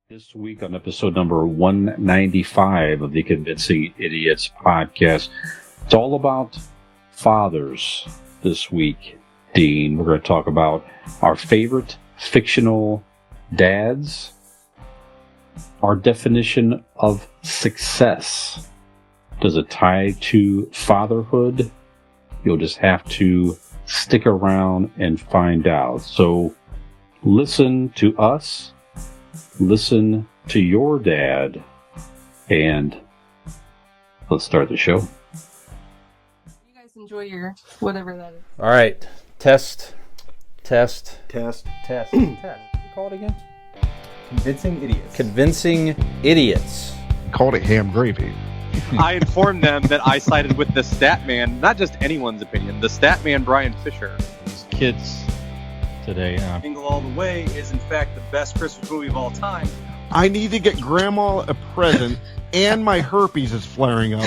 This week on episode number 195 of the Convincing Idiots podcast, it's all about fathers this week, Dean. We're going to talk about our favorite fictional dads, our definition of success. Does it tie to fatherhood? You'll just have to stick around and find out. So listen to us. Listen to your dad, and let's start the show. You guys enjoy your whatever that is. All right. Test. What you call it again? Convincing Idiots. Convincing Idiots. Called it ham gravy. I informed them that I sided with the stat man, not just anyone's opinion, the stat man Brian Fisher. Kids today. Jingle All the Way is in fact the best Christmas movie of all time. I need to get Grandma a present, and my herpes is flaring up.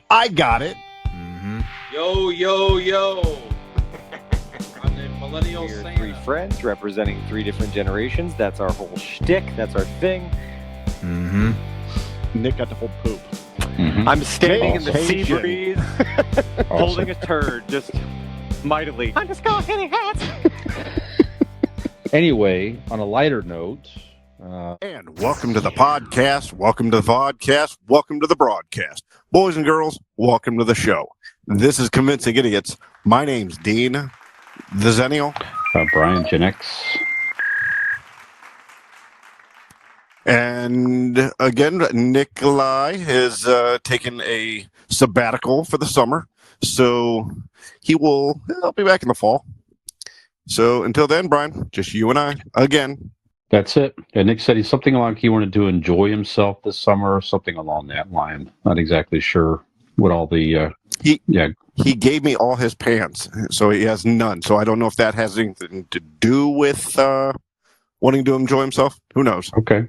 I got it. Mm-hmm. Yo. I'm the millennial We're Santa. three friends representing three different generations. That's our whole shtick. That's our thing. Mm-hmm. Nick got the whole poop. Mm-hmm. I'm standing in the sea Awesome. breeze, holding a turd, just mightily. I'm just going hitting hats. Anyway, on a lighter note, And welcome to the podcast, welcome to the vodcast, welcome to the broadcast. Boys and girls, welcome to the show. This is Convincing Idiots. My name's Dean, the Zennial. Brian Gen X. And again, Nikolai has taken a sabbatical for the summer, so he'll be back in the fall. So until then, Brian, just you and I again. That's it. And Nick said he's something like he wanted to enjoy himself this summer, something along that line. Not exactly sure what all the He gave me all his pants, so he has none. So I don't know if that has anything to do with wanting to enjoy himself. Who knows? Okay.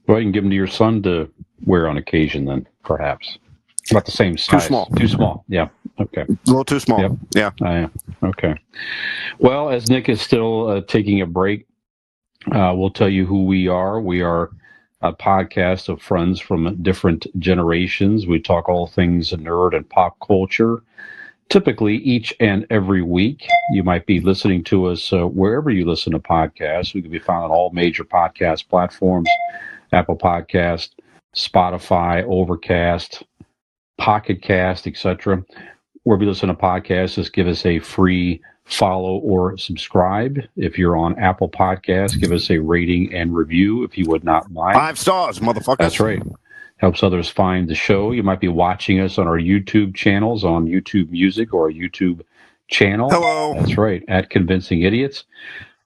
Well, you can give them to your son to wear on occasion then, perhaps. About the same size. Too small. Yeah. Okay. A little too small. Yep. Yeah. Okay. Well, as Nick is still taking a break, we'll tell you who we are. We are a podcast of friends from different generations. We talk all things nerd and pop culture, typically each and every week. You might be listening to us wherever you listen to podcasts. We can be found on all major podcast platforms, Apple Podcast, Spotify, Overcast, Pocket Cast, etc. Wherever you listen to podcasts, just give us a free follow or subscribe. If you're on Apple Podcasts, give us a rating and review if you would not mind. 5 stars, motherfuckers. That's right. Helps others find the show. You might be watching us on our YouTube channels, on YouTube Music or our YouTube channel. Hello. That's right, at Convincing Idiots.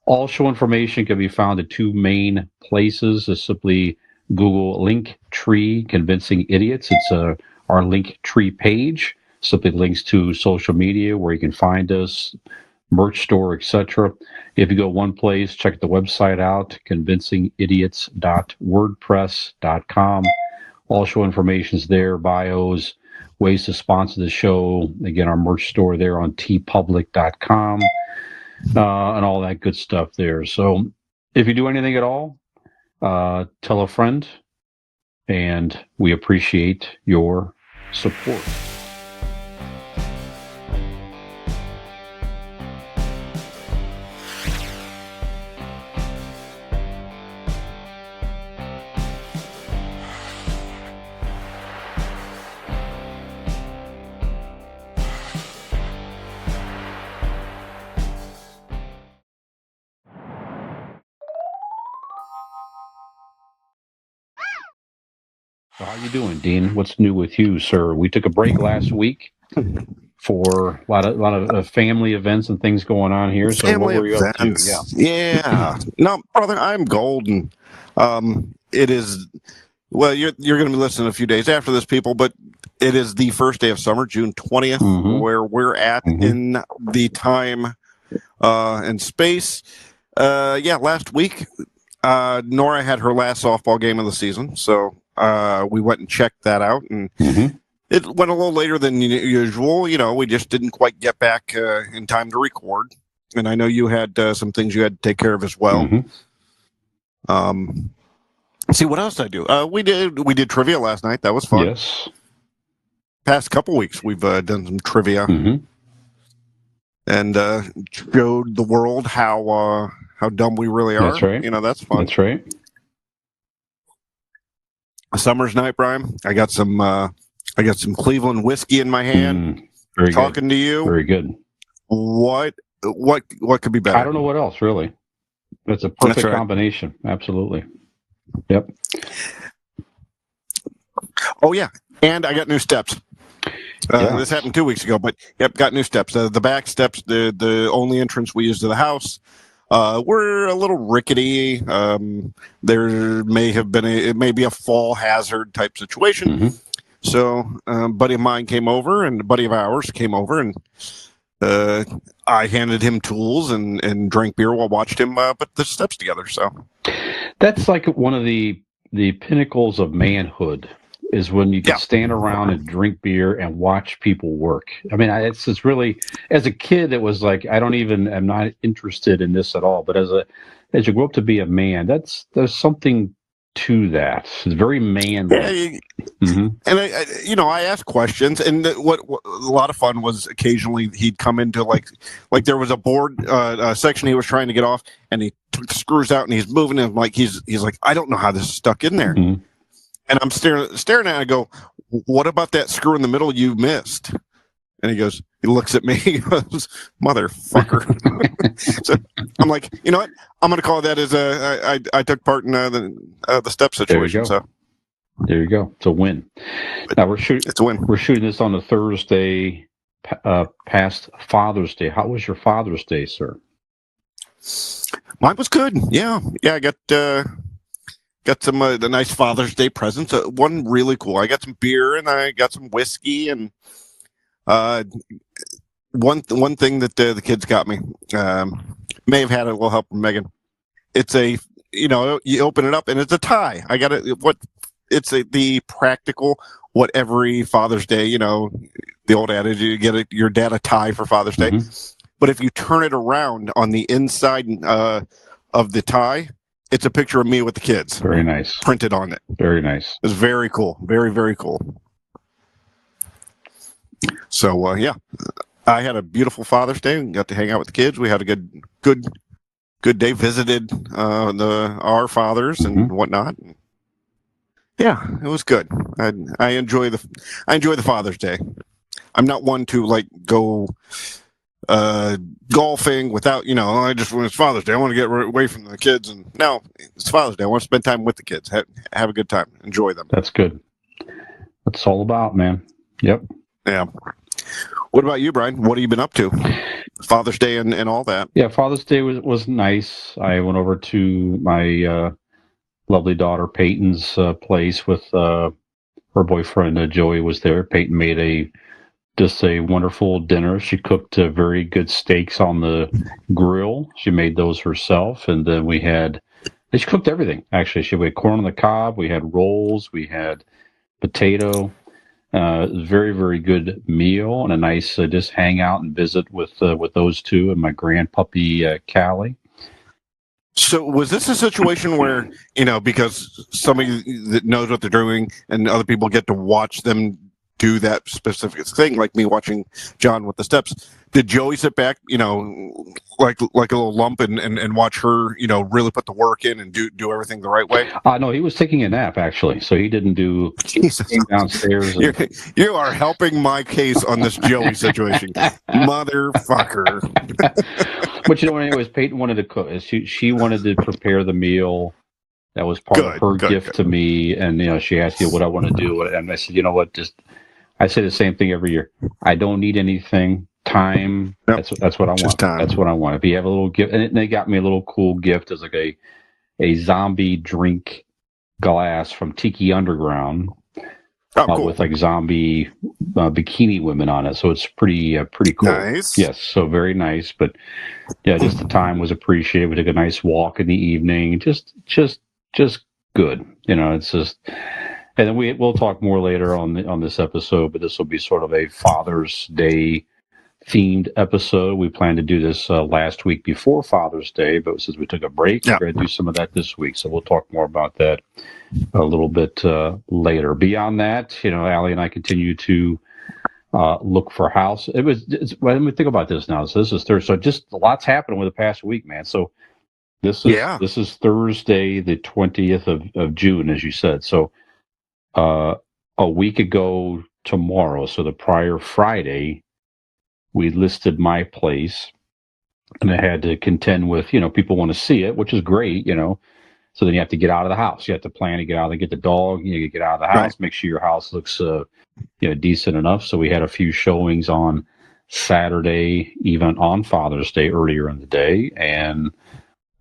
All show information can be found at two main places. Just simply Google Linktree Convincing Idiots. It's our Linktree page. Simply links to social media where you can find us, merch store, etc. If you go one place, check the website out, convincingidiots.wordpress.com. All show information is there, bios, ways to sponsor the show. Again, our merch store there on tpublic.com, and all that good stuff there. So if you do anything at all, tell a friend, and we appreciate your support. So how you doing, Dean? What's new with you, sir? We took a break last week for a lot of family events and things going on here. So Family what were you events. up to? Yeah. No, brother, I'm golden. It is. Well, you're going to be listening a few days after this, people, but it is the first day of summer, June 20th, where we're at in the time and space. Last week, Nora had her last softball game of the season, so we went and checked that out, and it went a little later than usual. You know, we just didn't quite get back in time to record, and I know you had some things you had to take care of as well. See, what else did I do? We did trivia last night. That was fun. Yes. Past couple weeks, we've done some trivia and showed the world how dumb we really are. That's right. That's fun. That's right. A summer's night, Brian. I got some Cleveland whiskey in my hand. Very talking good. to you. Very good. What could be better? I don't know what else, really. That's a perfect combination. Absolutely. Yep. Oh, yeah. And I got new steps. This happened 2 weeks ago, but got new steps. The back steps, the only entrance we use to the house, were a little rickety. There it may be a fall hazard type situation. So a buddy of mine came over, and a buddy of ours came over, and I handed him tools and drank beer while watched him put the steps together. So that's like one of the pinnacles of manhood is when you can stand around and drink beer and watch people work. I mean, it's really, as a kid, it was like, I'm not interested in this at all. But as you grow up to be a man, there's something to that. It's very manly. And I asked questions, and what a lot of fun was occasionally he'd come into like there was a board section he was trying to get off, and he took the screws out and he's moving them like he's like, I don't know how this is stuck in there. And I'm staring at it, and I go, what about that screw in the middle you missed? And he looks at me, he goes, motherfucker. So I'm like, you know what? I'm going to call that as I took part in the step situation. There you go. It's a win. Now it's a win. We're shooting this on a Thursday past Father's Day. How was your Father's Day, sir? Mine was good. Yeah. I got some the nice Father's Day presents. One really cool. I got some beer and I got some whiskey, and one thing that the kids got me may have had a little help from Megan. It's you open it up and it's a tie. I got the practical what every Father's Day, the old adage, you get your dad a tie for Father's Day. But if you turn it around on the inside of the tie, it's a picture of me with the kids. Very nice. Printed on it. Very nice. It's very cool. Very, very cool. So, I had a beautiful Father's Day and got to hang out with the kids. We had a good day. Visited our fathers and whatnot. Yeah, it was good. I enjoy the Father's Day. I'm not one to go golfing without, I just, when it's Father's Day, I want to get away from the kids. And no, it's Father's Day. I want to spend time with the kids, have a good time, enjoy them. That's good. That's all about, man. Yep. Yeah. What about you, Brian? What have you been up to? Father's Day and all that. Yeah, Father's Day was nice. I went over to my lovely daughter Peyton's place with her boyfriend Joey was there. Peyton made just a wonderful dinner. She cooked very good steaks on the grill. She made those herself, and then she cooked everything. Actually, she had corn on the cob. We had rolls. We had potato. Very, very good meal, and a nice just hang out and visit with those two and my grandpuppy Callie. So was this a situation where, because somebody that knows what they're doing and other people get to watch them do that specific thing, like me watching John with the steps, did Joey sit back, like a little lump and watch her, really put the work in and do everything the right way? No, he was taking a nap, actually, so he didn't do downstairs. You are helping my case on this Joey situation, motherfucker. But anyways, Peyton wanted to cook. She wanted to prepare the meal. That was part of her gift to me, and she asked me what I want to do, and I said, you know what, I say the same thing every year. I don't need anything. Time. Yep. That's what I want. Time. That's what I want. If you have a little gift, and they got me a little cool gift as like a zombie drink glass from Tiki Underground, cool. With like zombie bikini women on it. So it's pretty cool. Nice. Yes. So very nice. But yeah, just the time was appreciated. We took a nice walk in the evening. Just good. It's just. And then we'll talk more later on this episode, but this will be sort of a Father's Day themed episode. We planned to do this last week before Father's Day, but since we took a break, we're going to do some of that this week. So we'll talk more about that a little bit later. Beyond that, Allie and I continue to look for a house. Let me think about this now. So this is Thursday. So just a lot's happened over the past week, man. So this is Thursday, the 20th of June, as you said. So a week ago tomorrow, so the prior Friday, we listed my place, and I had to contend with, people want to see it, which is great, So then you have to get out of the house. You have to plan to get out, get the dog, you get out of the house, make sure your house looks, decent enough. So we had a few showings on Saturday, even on Father's Day earlier in the day, and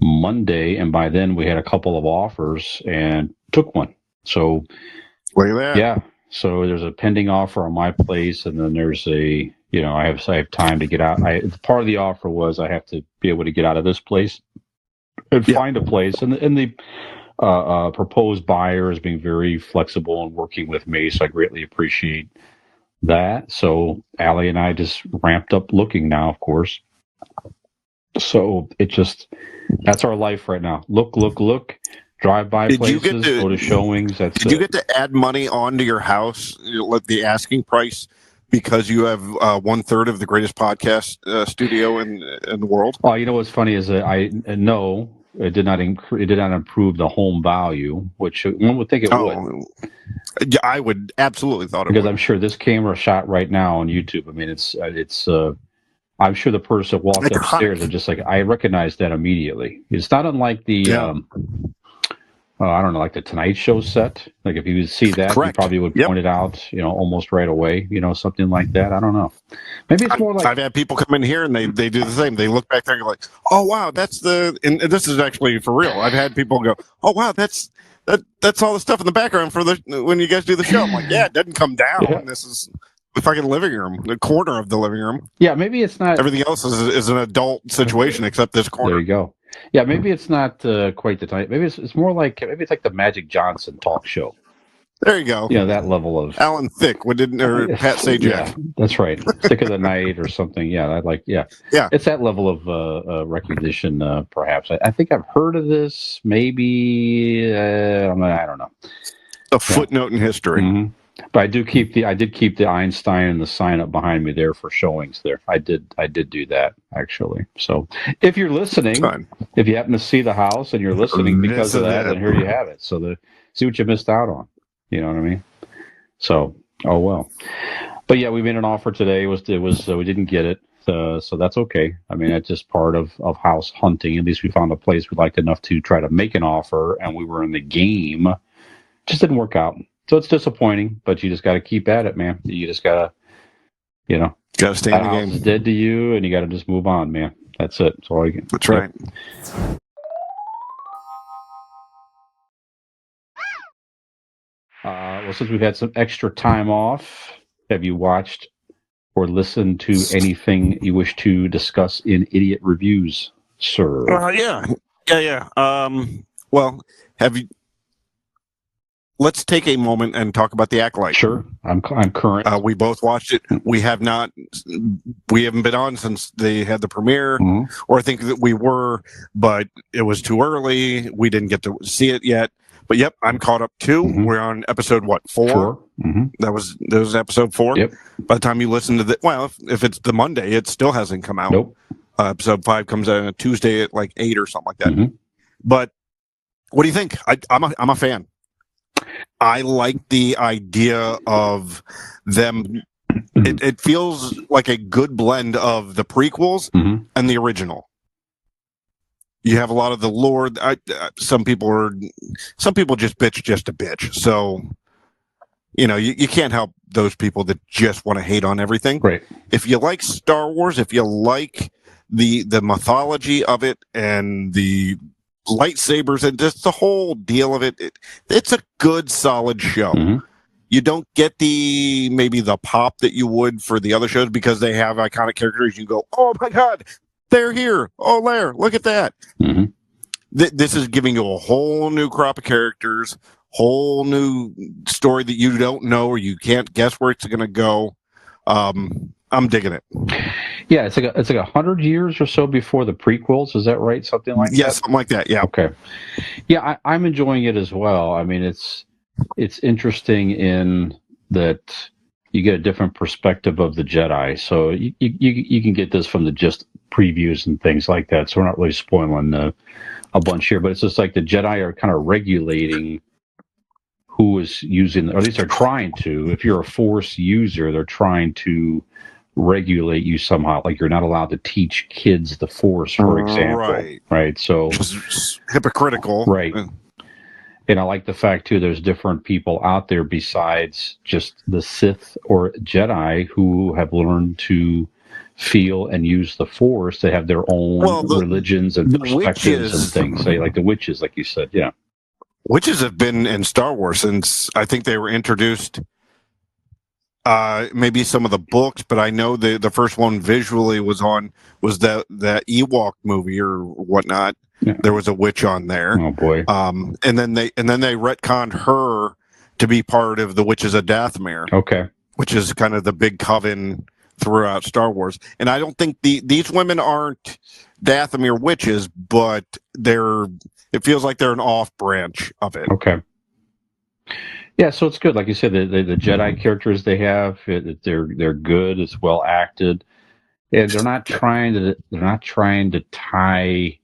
Monday, and by then we had a couple of offers and took one. So look at that. Yeah. So there's a pending offer on my place, and then there's I have time to get out. Part of the offer was I have to be able to get out of this place and find a place, and the proposed buyer is being very flexible and working with me, so I greatly appreciate that. So Allie and I just ramped up looking now, of course. So that's our life right now. Look. Drive by places, go to showings. Did you get to add money onto your house, the asking price, because you have 1/3 of the greatest podcast studio in the world? Oh, what's funny is that it did not improve the home value, which one would think it would. Yeah, I would absolutely thought it would. Because I'm sure this camera shot right now on YouTube. I mean, it's. I'm sure the person that walked upstairs are just like, I recognize that immediately. It's not unlike the. I don't know, like the Tonight Show set. Like if you see that, you probably would point it out, almost right away, something like that. I don't know. Maybe it's more like I've had people come in here and they do the same. They look back there and go like, "Oh wow, and this is actually for real." I've had people go, "Oh wow, that's all the stuff in the background for when you guys do the show." I'm like, "Yeah, it doesn't come down. Yeah. This is the fucking living room, the corner of the living room." Yeah, maybe it's not. Everything else is an adult situation except this corner. There you go. Yeah, maybe it's not quite the type. Maybe it's more like the Magic Johnson talk show. There you go. That level of Alan Thicke, or Pat Sajak. Yeah, that's right. Stick of the Night or something. Yeah, yeah. It's that level of recognition, perhaps. I think I've heard of this. Maybe I don't know. A footnote in history. Mm-hmm. But I did keep the Einstein and the sign up behind me there for showings there. I did do that actually. So if you're listening, if you happen to see the house and you're listening because of that, then here you have it. So see what you missed out on. You know what I mean? So well. But yeah, we made an offer today. It was we didn't get it. So that's okay. I mean, that's just part of house hunting. At least we found a place we liked enough to try to make an offer, and we were in the game. Just didn't work out. So it's disappointing, but you just got to keep at it, man. You just got to, got to stay in the game. It's dead to you, and you got to just move on, man. That's it. That's all I can. That's right. Well, since we've had some extra time off, have you watched or listened to anything you wish to discuss in Idiot Reviews, sir? Yeah. Well, have you? Let's take a moment and talk about the Acolyte. Sure, I'm current. We both watched it. We haven't been on since they had the premiere, or I think that we were, but it was too early. We didn't get to see it yet. But yep, I'm caught up too. We're on episode 4? 4. That was episode 4. Yep. By the time you listen to if it's the Monday, it still hasn't come out. Nope. Episode 5 comes out on a Tuesday at like 8 or something like that. But what do you think? I'm a fan. I like the idea of them. It feels like a good blend of the prequels and the original. You have a lot of the lore. Some people just bitch just to bitch. So, you can't help those people that just want to hate on everything. Right. If you like Star Wars, if you like the mythology of it and the lightsabers and just the whole deal of it, it's a good solid show. You don't get maybe the pop that you would for the other shows because they have iconic characters. You go, oh my god, they're here. Oh, there, look at that. This is giving you a whole new crop of characters, whole new story that you don't know or you can't guess where it's going to go. I'm digging it. Yeah, it's like 100 years or so before the prequels. Is that right? Something like Yeah, that. something like that. Yeah. Okay. Yeah, I'm enjoying it as well. I mean, it's interesting in that you get a different perspective of the Jedi. So you can get this from the just previews and things like that. So we're not really spoiling a bunch here, but it's just like the Jedi are kind of regulating who is using, or at least they're trying to. If you're a Force user, they're trying to regulate you somehow. Like you're not allowed to teach kids the Force, for example. Right. So it's hypocritical. Right. And I like the fact too. There's different people out there besides just the Sith or Jedi who have learned to feel and use the Force. They have their own religions and perspectives and things. Say like the witches, like you said. Yeah. Witches have been in Star Wars since I think they were introduced. Maybe some of the books, but I know the first one visually was that Ewok movie or whatnot. Yeah. There was a witch on there. Oh boy. And then they retconned her to be part of the Witches of Dathomir. Okay. Which is kind of the big coven throughout Star Wars. And I don't think these women aren't Dathomir witches, but it feels like they're an off branch of it. Okay. Yeah, so it's good. Like you said, the Jedi characters they have, they're good. It's well acted, and they're not trying to tie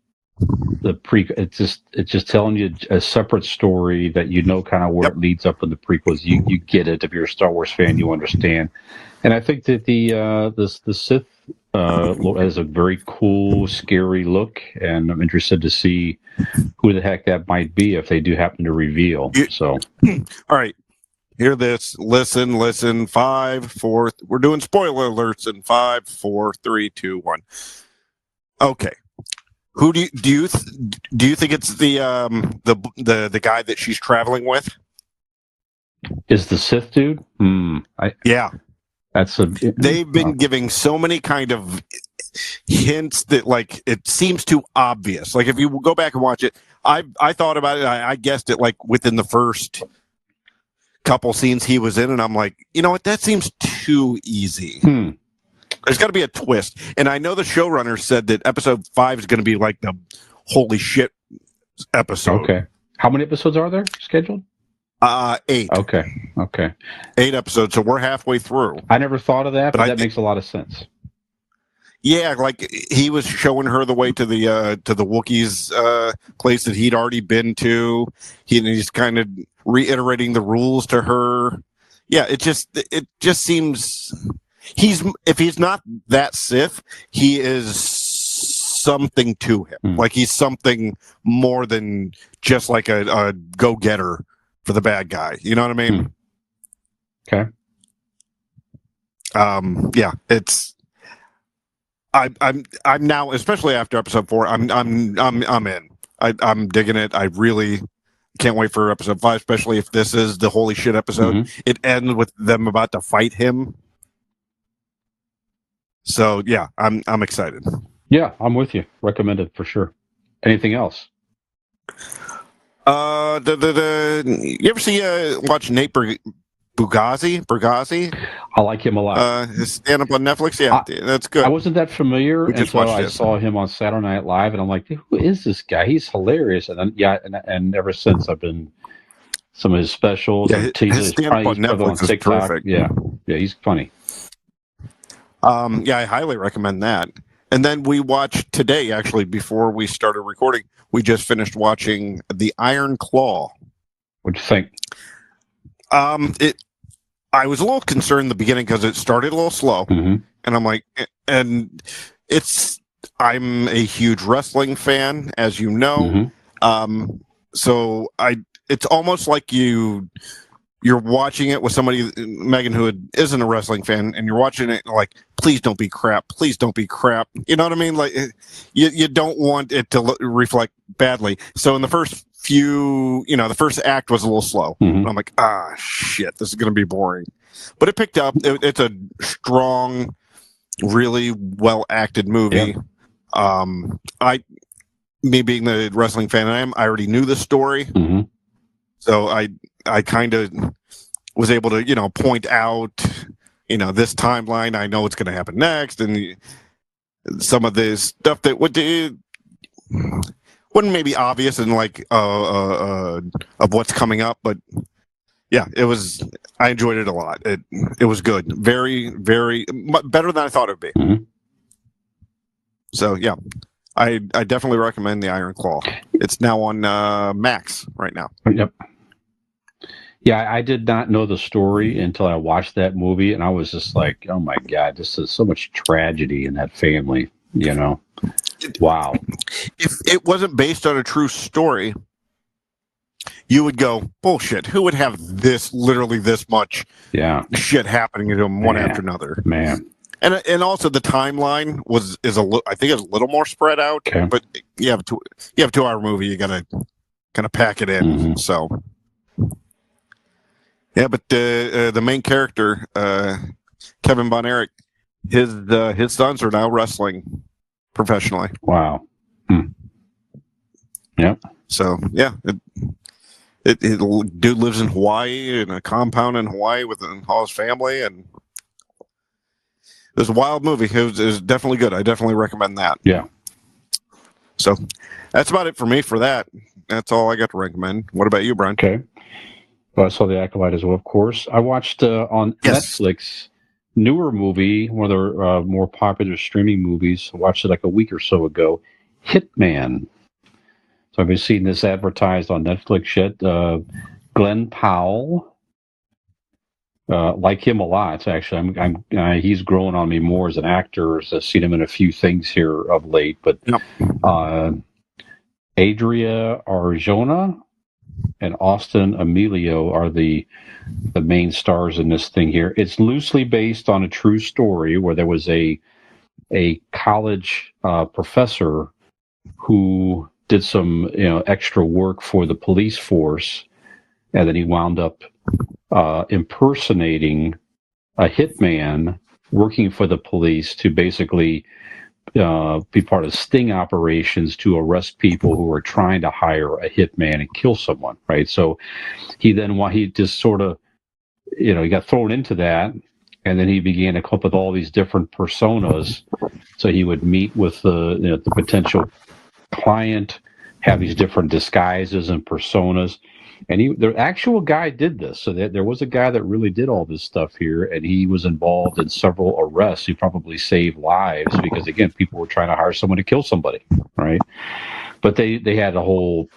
the It's just telling you a separate story that you know kind of where it leads up in the prequels. You get it if you're a Star Wars fan. You understand, and I think that the Sith has a very cool, scary look, and I'm interested to see who the heck that might be if they do happen to reveal. So, all right, hear this. Listen. 5, 4. We're doing spoiler alerts in 5, 4, 3, 2, 1. Okay. Who do you think it's the guy that she's traveling with? Is the Sith dude? Yeah. They've been giving so many kind of hints that like it seems too obvious. Like if you go back and watch it, I thought about it. I guessed it like within the first couple scenes he was in, and I'm like, you know what? That seems too easy. There's got to be a twist. And I know the showrunner said that episode 5 is going to be like the holy shit episode. Okay. How many episodes are there scheduled? 8. Okay. 8 episodes. So we're halfway through. I never thought of that, but that makes a lot of sense. Yeah, like he was showing her the way to the Wookiees place that he'd already been to. He's kind of reiterating the rules to her. Yeah, it just seems if he's not that Sith, he is something to him. Like he's something more than just like a go-getter for the bad guy. You know what I mean? Okay. Yeah, it's. I'm now, especially after episode 4. I'm in. I'm digging it. I really can't wait for episode 5, especially if this is the holy shit episode. It ends with them about to fight him. So yeah, I'm excited. Yeah, I'm with you. Recommended for sure. Anything else? You ever watch Nate Bargatze? I like him a lot. His stand up on Netflix. Yeah, that's good. I wasn't that familiar until I saw him on Saturday Night Live, and I'm like, who is this guy? He's hilarious. And then, and ever since I've been some of his specials. Yeah, his stand up on Netflix is perfect. Yeah, he's funny. Yeah, I highly recommend that. And then we watched today, actually, before we started recording, we just finished watching The Iron Claw. What'd you think? I was a little concerned in the beginning because it started a little slow, and I'm like, I'm a huge wrestling fan, as you know, so it's almost like you're watching it with somebody, Megan, who isn't a wrestling fan, and you're watching it like, please don't be crap. Please don't be crap. You know what I mean? Like you don't want it to reflect badly. So in the first few, the first act was a little slow. I'm like, shit, this is going to be boring. But it picked up. It's a strong, really well acted movie. Yeah. Me being the wrestling fan I already knew the story. So I kind of was able to, point out, this timeline. I know what's going to happen next. And some of the stuff that wouldn't maybe obvious and like of what's coming up, but yeah, it was. I enjoyed it a lot. It was good, very, very better than I thought it would be. Mm-hmm. So yeah, I definitely recommend the Iron Claw. It's now on Max right now. Yep. Yeah, I did not know the story until I watched that movie, and I was just like, "Oh my God, this is so much tragedy in that family." You know, wow. If it wasn't based on a true story, you would go, "Bullshit! Who would have literally this much shit happening to them one after another?" Man. And also the timeline I think it's a little more spread out. Okay. But you have a 2-hour movie, you gotta kind of pack it in. Mm-hmm. So yeah, but the main character, Kevin Von Erich, his sons are now wrestling professionally. Wow. Yep. So yeah, dude lives in Hawaii in a compound in Hawaii with all his family, and it was a wild movie. It was definitely good. I definitely recommend that. Yeah. So that's about it for me for that. That's all I got to recommend. What about you, Brian? Okay. Well, I saw The Acolyte as well, of course. I watched on Netflix newer movie, one of their more popular streaming movies. I watched it like a week or so ago, Hitman. So I've been seeing this advertised on Netflix yet. Glenn Powell, like him a lot. Actually, he's growing on me more as an actor. I've seen him in a few things here of late. But Adria Arjona and Austin Emilio are the main stars in this thing here. It's loosely based on a true story where there was a college professor who did some extra work for the police force, and then he wound up impersonating a hitman working for the police to basically be part of sting operations to arrest people who were trying to hire a hitman and kill someone, right? So he just sort of, he got thrown into that, and then he began to come up with all these different personas. So he would meet with the potential client, have these different disguises and personas. And the actual guy did this. So there was a guy that really did all this stuff here, and he was involved in several arrests. He probably saved lives because, again, people were trying to hire someone to kill somebody, right? But they had a whole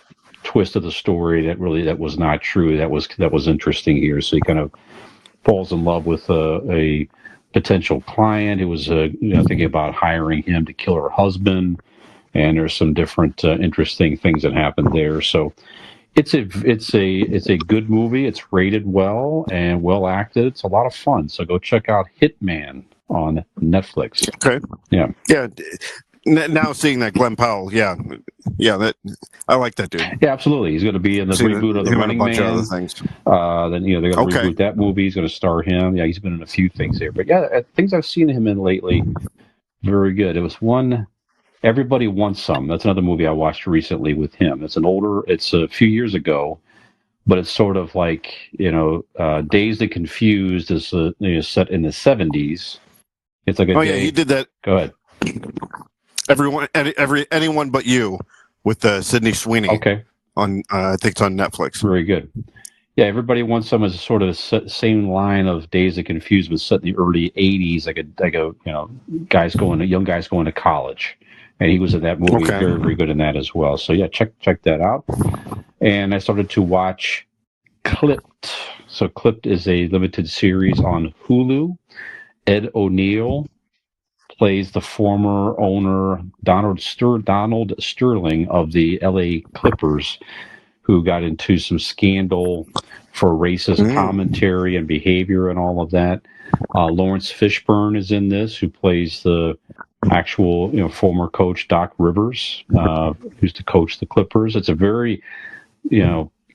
twist of the story that was not true. That was interesting here. So he kind of falls in love with a potential client who was thinking about hiring him to kill her husband, and there's some different interesting things that happened there. So it's a good movie. It's rated well and well acted. It's a lot of fun. So go check out Hitman on Netflix. Okay. Yeah. Yeah. Now seeing that Glenn Powell, that I like that dude. Yeah, absolutely. He's going to be in the reboot of The Running Man. Of other things. Then they're going to reboot that movie. He's going to star him. Yeah, he's been in a few things there. But yeah, things I've seen him in lately, very good. It was one. Everybody Wants Some. That's another movie I watched recently with him. It's a few years ago, but it's sort of like, Dazed and Confused is set in the 70s. It's like he did that. Go ahead. Anyone But You with Sydney Sweeney. Okay. On I think it's on Netflix. Very good. Yeah, Everybody Wants Some is sort of the same line of Dazed and Confused, but set in the early 80s, like young guys going to college. And he was in that movie. Okay. Very, very good in that as well. So yeah, check that out. And I started to watch Clipped. So Clipped is a limited series on Hulu. Ed O'Neill plays the former owner Donald Sterling of the LA Clippers, who got into some scandal for racist commentary and behavior and all of that. Lawrence Fishburne is in this, who plays the actual former coach Doc Rivers, who's the coach of the Clippers. It's a very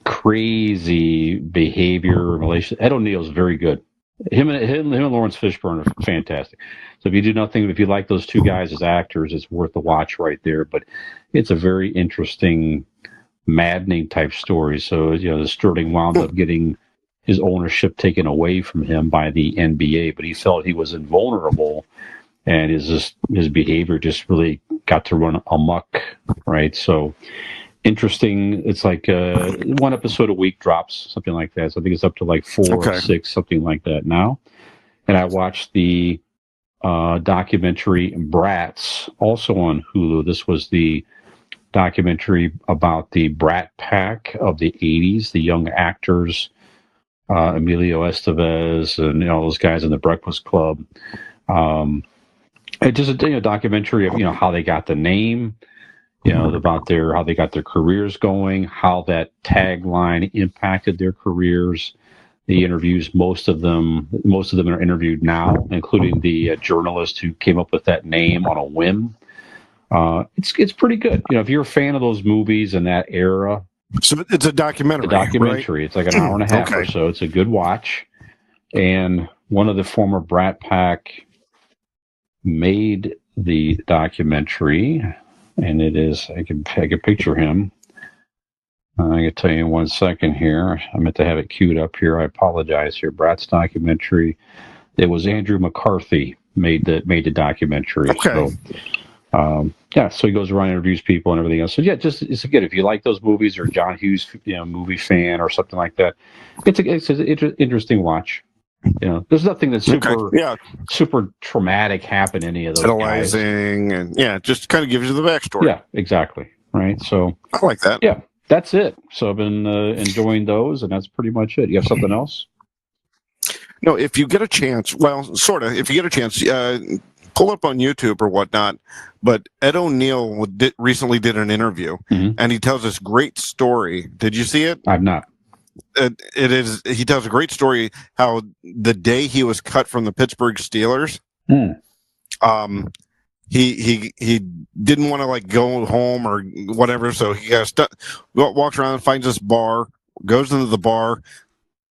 crazy behavior relation. Ed O'Neill is very good. Him and Lawrence Fishburne are fantastic. So if you like those two guys as actors, it's worth the watch right there. But it's a very interesting, maddening type story. So the Sterling wound up getting his ownership taken away from him by the NBA, but he felt he was invulnerable and his behavior just really got to run amok, right? So interesting. It's like one episode a week drops, something like that. So I think it's up to like 4 or 6, something like that now. And I watched the documentary Brats, also on Hulu. This was the documentary about the Brat Pack of the 80s, the young actors, Emilio Estevez and all those guys in the Breakfast Club. It's just a documentary of how they got the name, about how they got their careers going, how that tagline impacted their careers. The interviews, most of them are interviewed now, including the journalist who came up with that name on a whim. It's pretty good. If you're a fan of those movies and that era. So it's a documentary. Right? It's like an hour and a half or so. It's a good watch. And one of the former Brat Pack made the documentary, and it is I can picture him. I can tell you in 1 second here. I meant to have it queued up here. I apologize here. Brat's documentary. It was Andrew McCarthy made the documentary. Okay. So, so he goes around and interviews people and everything else. So it's good if you like those movies or John Hughes, movie fan or something like that. It's an interesting watch. There's nothing that's super traumatic happen in any of those guys. And just kind of gives you the backstory. Yeah, exactly. Right. So I like that. Yeah. That's it. So I've been enjoying those, and that's pretty much it. You have something else? No, if you get a chance, well, sort of, if you get a chance, pull up on YouTube or whatnot. But Ed O'Neill recently did an interview, and he tells this great story. Did you see it? I've not. He tells a great story how the day he was cut from the Pittsburgh Steelers, he didn't want to go home or whatever, so he got stuck. Walks around and finds this bar, goes into the bar,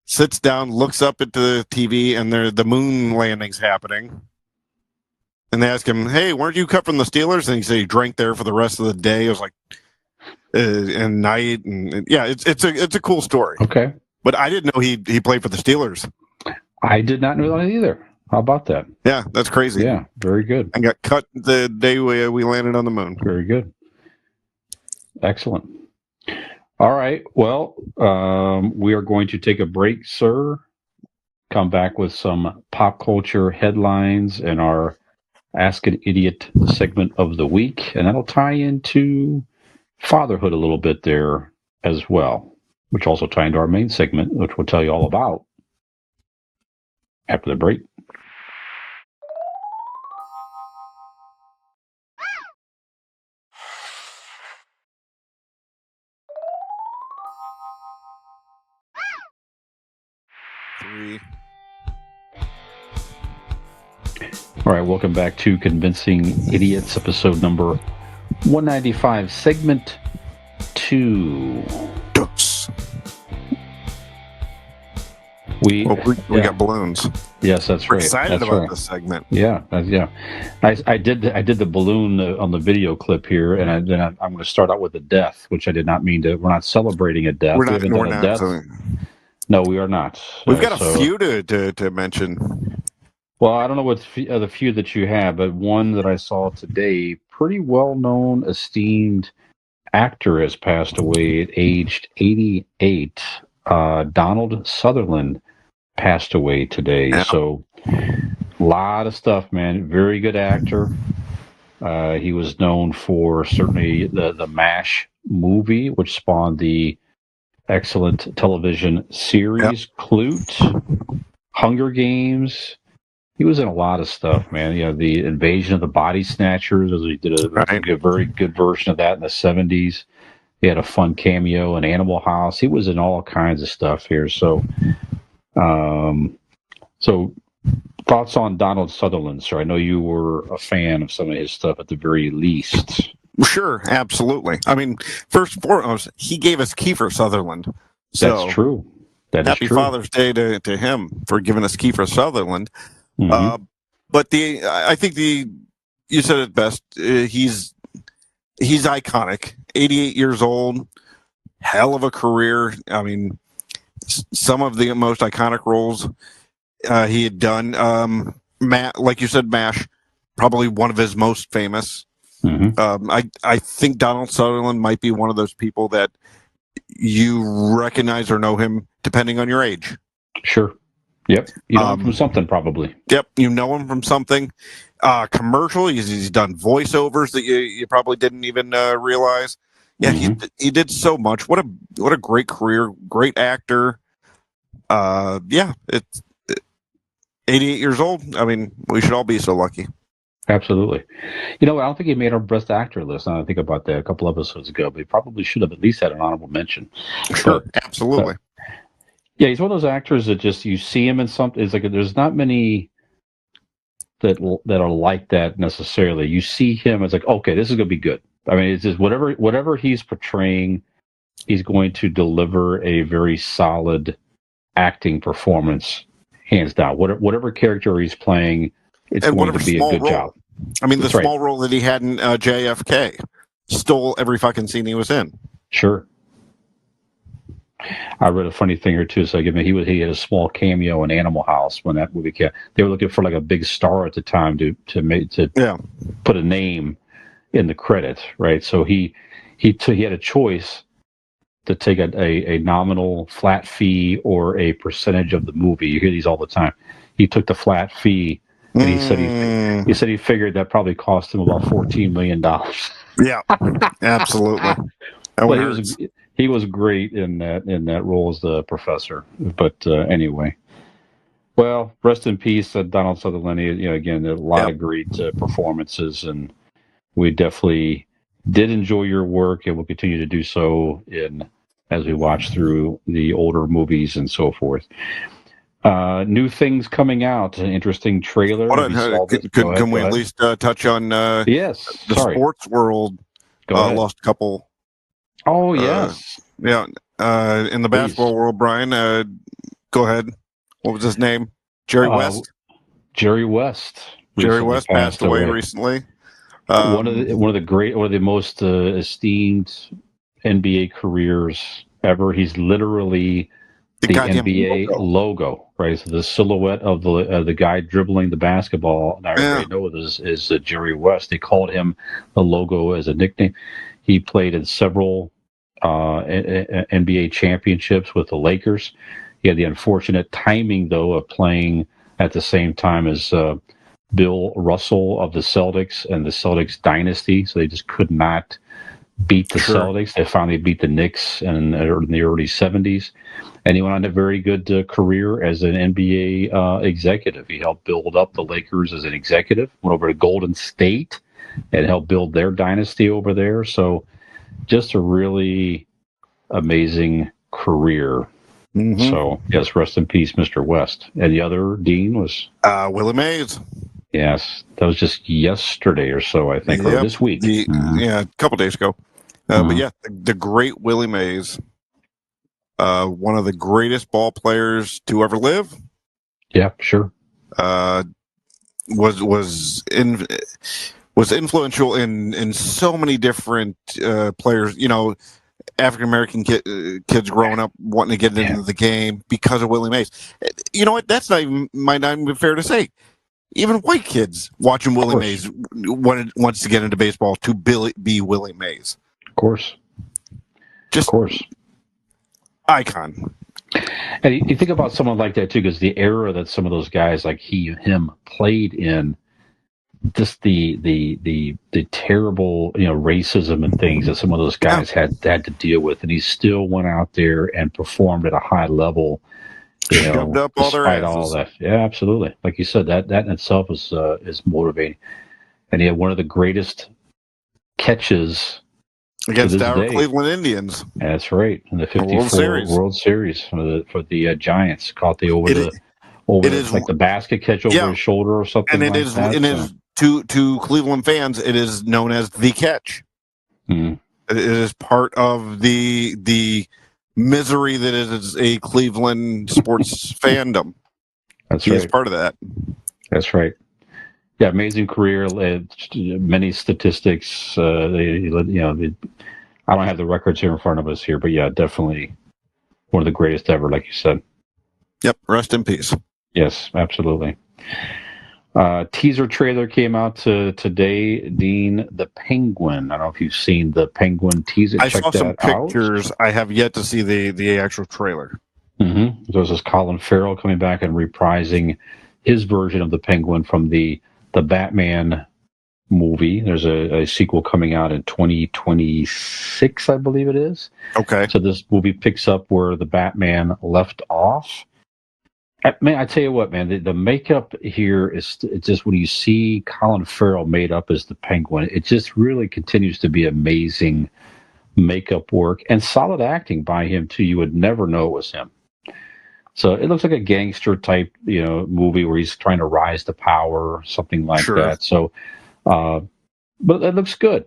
sits down, looks up at the TV, and the moon landing's happening. And they ask him, "Hey, weren't you cut from the Steelers?" And he said he drank there for the rest of the day. It was like and night, and it's a cool story. Okay, but I didn't know he played for the Steelers. I did not know that either. How about that? Yeah, that's crazy. Yeah, very good. I got cut the day we landed on the moon. Very good. Excellent. All right. Well, we are going to take a break, sir. Come back with some pop culture headlines and our Ask an Idiot segment of the week. And that'll tie into fatherhood a little bit there as well, which also tie into our main segment, which we'll tell you all about after the break. All right, welcome back to Convincing Idiots, episode number 195, segment 2. We got balloons. Yes, that's We're right. excited that's about right. this segment. Yeah. I did the balloon on the video clip here, and I'm going to start out with a death, which I did not mean to. We're not celebrating a death. We're not. Death. No, we are not. We've got a few to mention. Well, I don't know what the few that you have, but one that I saw today, pretty well-known, esteemed actor has passed away at aged 88. Donald Sutherland passed away today. Yeah. So a lot of stuff, man. Very good actor. He was known for certainly the MASH movie, which spawned the excellent television series Clute, Hunger Games. He was in a lot of stuff, man. The Invasion of the Body Snatchers. He did a very good version of that in the 70s. He had a fun cameo in Animal House. He was in all kinds of stuff here. So thoughts on Donald Sutherland, sir? I know you were a fan of some of his stuff at the very least. Sure, absolutely. I mean, first and foremost, he gave us Kiefer Sutherland. So that's true. Happy Father's Day to him for giving us Kiefer Sutherland. Mm-hmm. But I think you said it best. He's iconic. 88 years old, hell of a career. I mean, some of the most iconic roles he had done. Like you said, MASH, probably one of his most famous. I think Donald Sutherland might be one of those people that you recognize or know him depending on your age. Sure. Yep. You know him from something, probably. Yep. You know him from something. Commercial. He's done voiceovers that you probably didn't even realize. Yeah, he did so much. What a great career. Great actor. Yeah, it's 88 years old. I mean, we should all be so lucky. Absolutely. You know, I don't think he made our best actor list. I think about that a couple episodes ago, but he probably should have at least had an honorable mention. Sure, absolutely. Yeah, he's one of those actors that just you see him in something. It's like there's not many that are like that necessarily. You see him as like, okay, this is going to be good. I mean, it's just whatever he's portraying, he's going to deliver a very solid acting performance, hands down. Whatever character he's playing, it's going to be a good job. I mean, the small role that he had in JFK stole every fucking scene he was in. Sure. I read a funny thing or two. So he had a small cameo in Animal House when that movie came. They were looking for like a big star at the time to put a name in the credits, right? So he had a choice to take a nominal flat fee or a percentage of the movie. You hear these all the time. He took the flat fee, and he said he figured that probably cost him about $14 million. Yeah, absolutely. Well, he was great in that role as the professor. But anyway, well, rest in peace, Donald Sutherland. Again, a lot of great performances, and we definitely did enjoy your work, and will continue to do so as we watch through the older movies and so forth. New things coming out. An interesting trailer. Can we at least touch on the sports world? Lost a couple. Oh, yes. In the basketball world, Brian, go ahead. What was his name? Jerry West? Jerry West. Jerry West passed away recently. One of the most esteemed NBA careers ever. He's literally the NBA logo, right? So the silhouette of the guy dribbling the basketball, and everybody knows is Jerry West. They called him the logo as a nickname. He played in several NBA championships with the Lakers. He had the unfortunate timing, though, of playing at the same time as Bill Russell of the Celtics and the Celtics dynasty, so they just could not beat the Celtics. They finally beat the Knicks in the early 70s, and he went on a very good career as an NBA executive. He helped build up the Lakers as an executive, went over to Golden State and helped build their dynasty over there. So just a really amazing career. So, yes, rest in peace, Mr. West. And the other Dean was? Willie Mays. Yes, that was just yesterday or so, I think, or this week. Yeah, a couple days ago. But yeah, the great Willie Mays, one of the greatest ball players to ever live. Yeah, sure. Was influential in so many different players. You know, African American kids growing up wanting to get into the game because of Willie Mays. You know what? That's might not even be fair to say. Even white kids watching Willie Mays wants to get into baseball to be Willie Mays. Of course. Just of course. Icon. And you think about someone like that too, because the era that some of those guys like him played in, just the terrible racism and things that some of those guys had to deal with, and he still went out there and performed at a high level. Shoved up all their asses. All that. Yeah, absolutely. Like you said, that in itself is motivating. And he had one of the greatest catches against our Cleveland Indians. That's right, in the '54 World Series for the Giants. Caught the basket catch over his shoulder or something. And it is to Cleveland fans, it is known as the catch. It is part of the misery that is a Cleveland sports fandom. That's He is part of that. That's right. Yeah, amazing career. Many statistics. I don't have the records here in front of us here, but yeah, definitely one of the greatest ever, like you said. Yep. Rest in peace. Yes, absolutely. Teaser trailer came out today, Dean. The Penguin. I don't know if you've seen the Penguin teaser. I Check saw some that out. pictures. I have yet to see the actual trailer. Mm-hmm. There's this Colin Farrell coming back and reprising his version of the Penguin from the Batman movie. There's a sequel coming out in 2026, I believe it is. Okay. So this movie picks up where the Batman left off. Man, I tell you what, man, the makeup here is it's just when you see Colin Farrell made up as the Penguin, it just really continues to be amazing makeup work and solid acting by him too. You would never know it was him. So it looks like a gangster type, movie where he's trying to rise to power, something like that. So, but it looks good.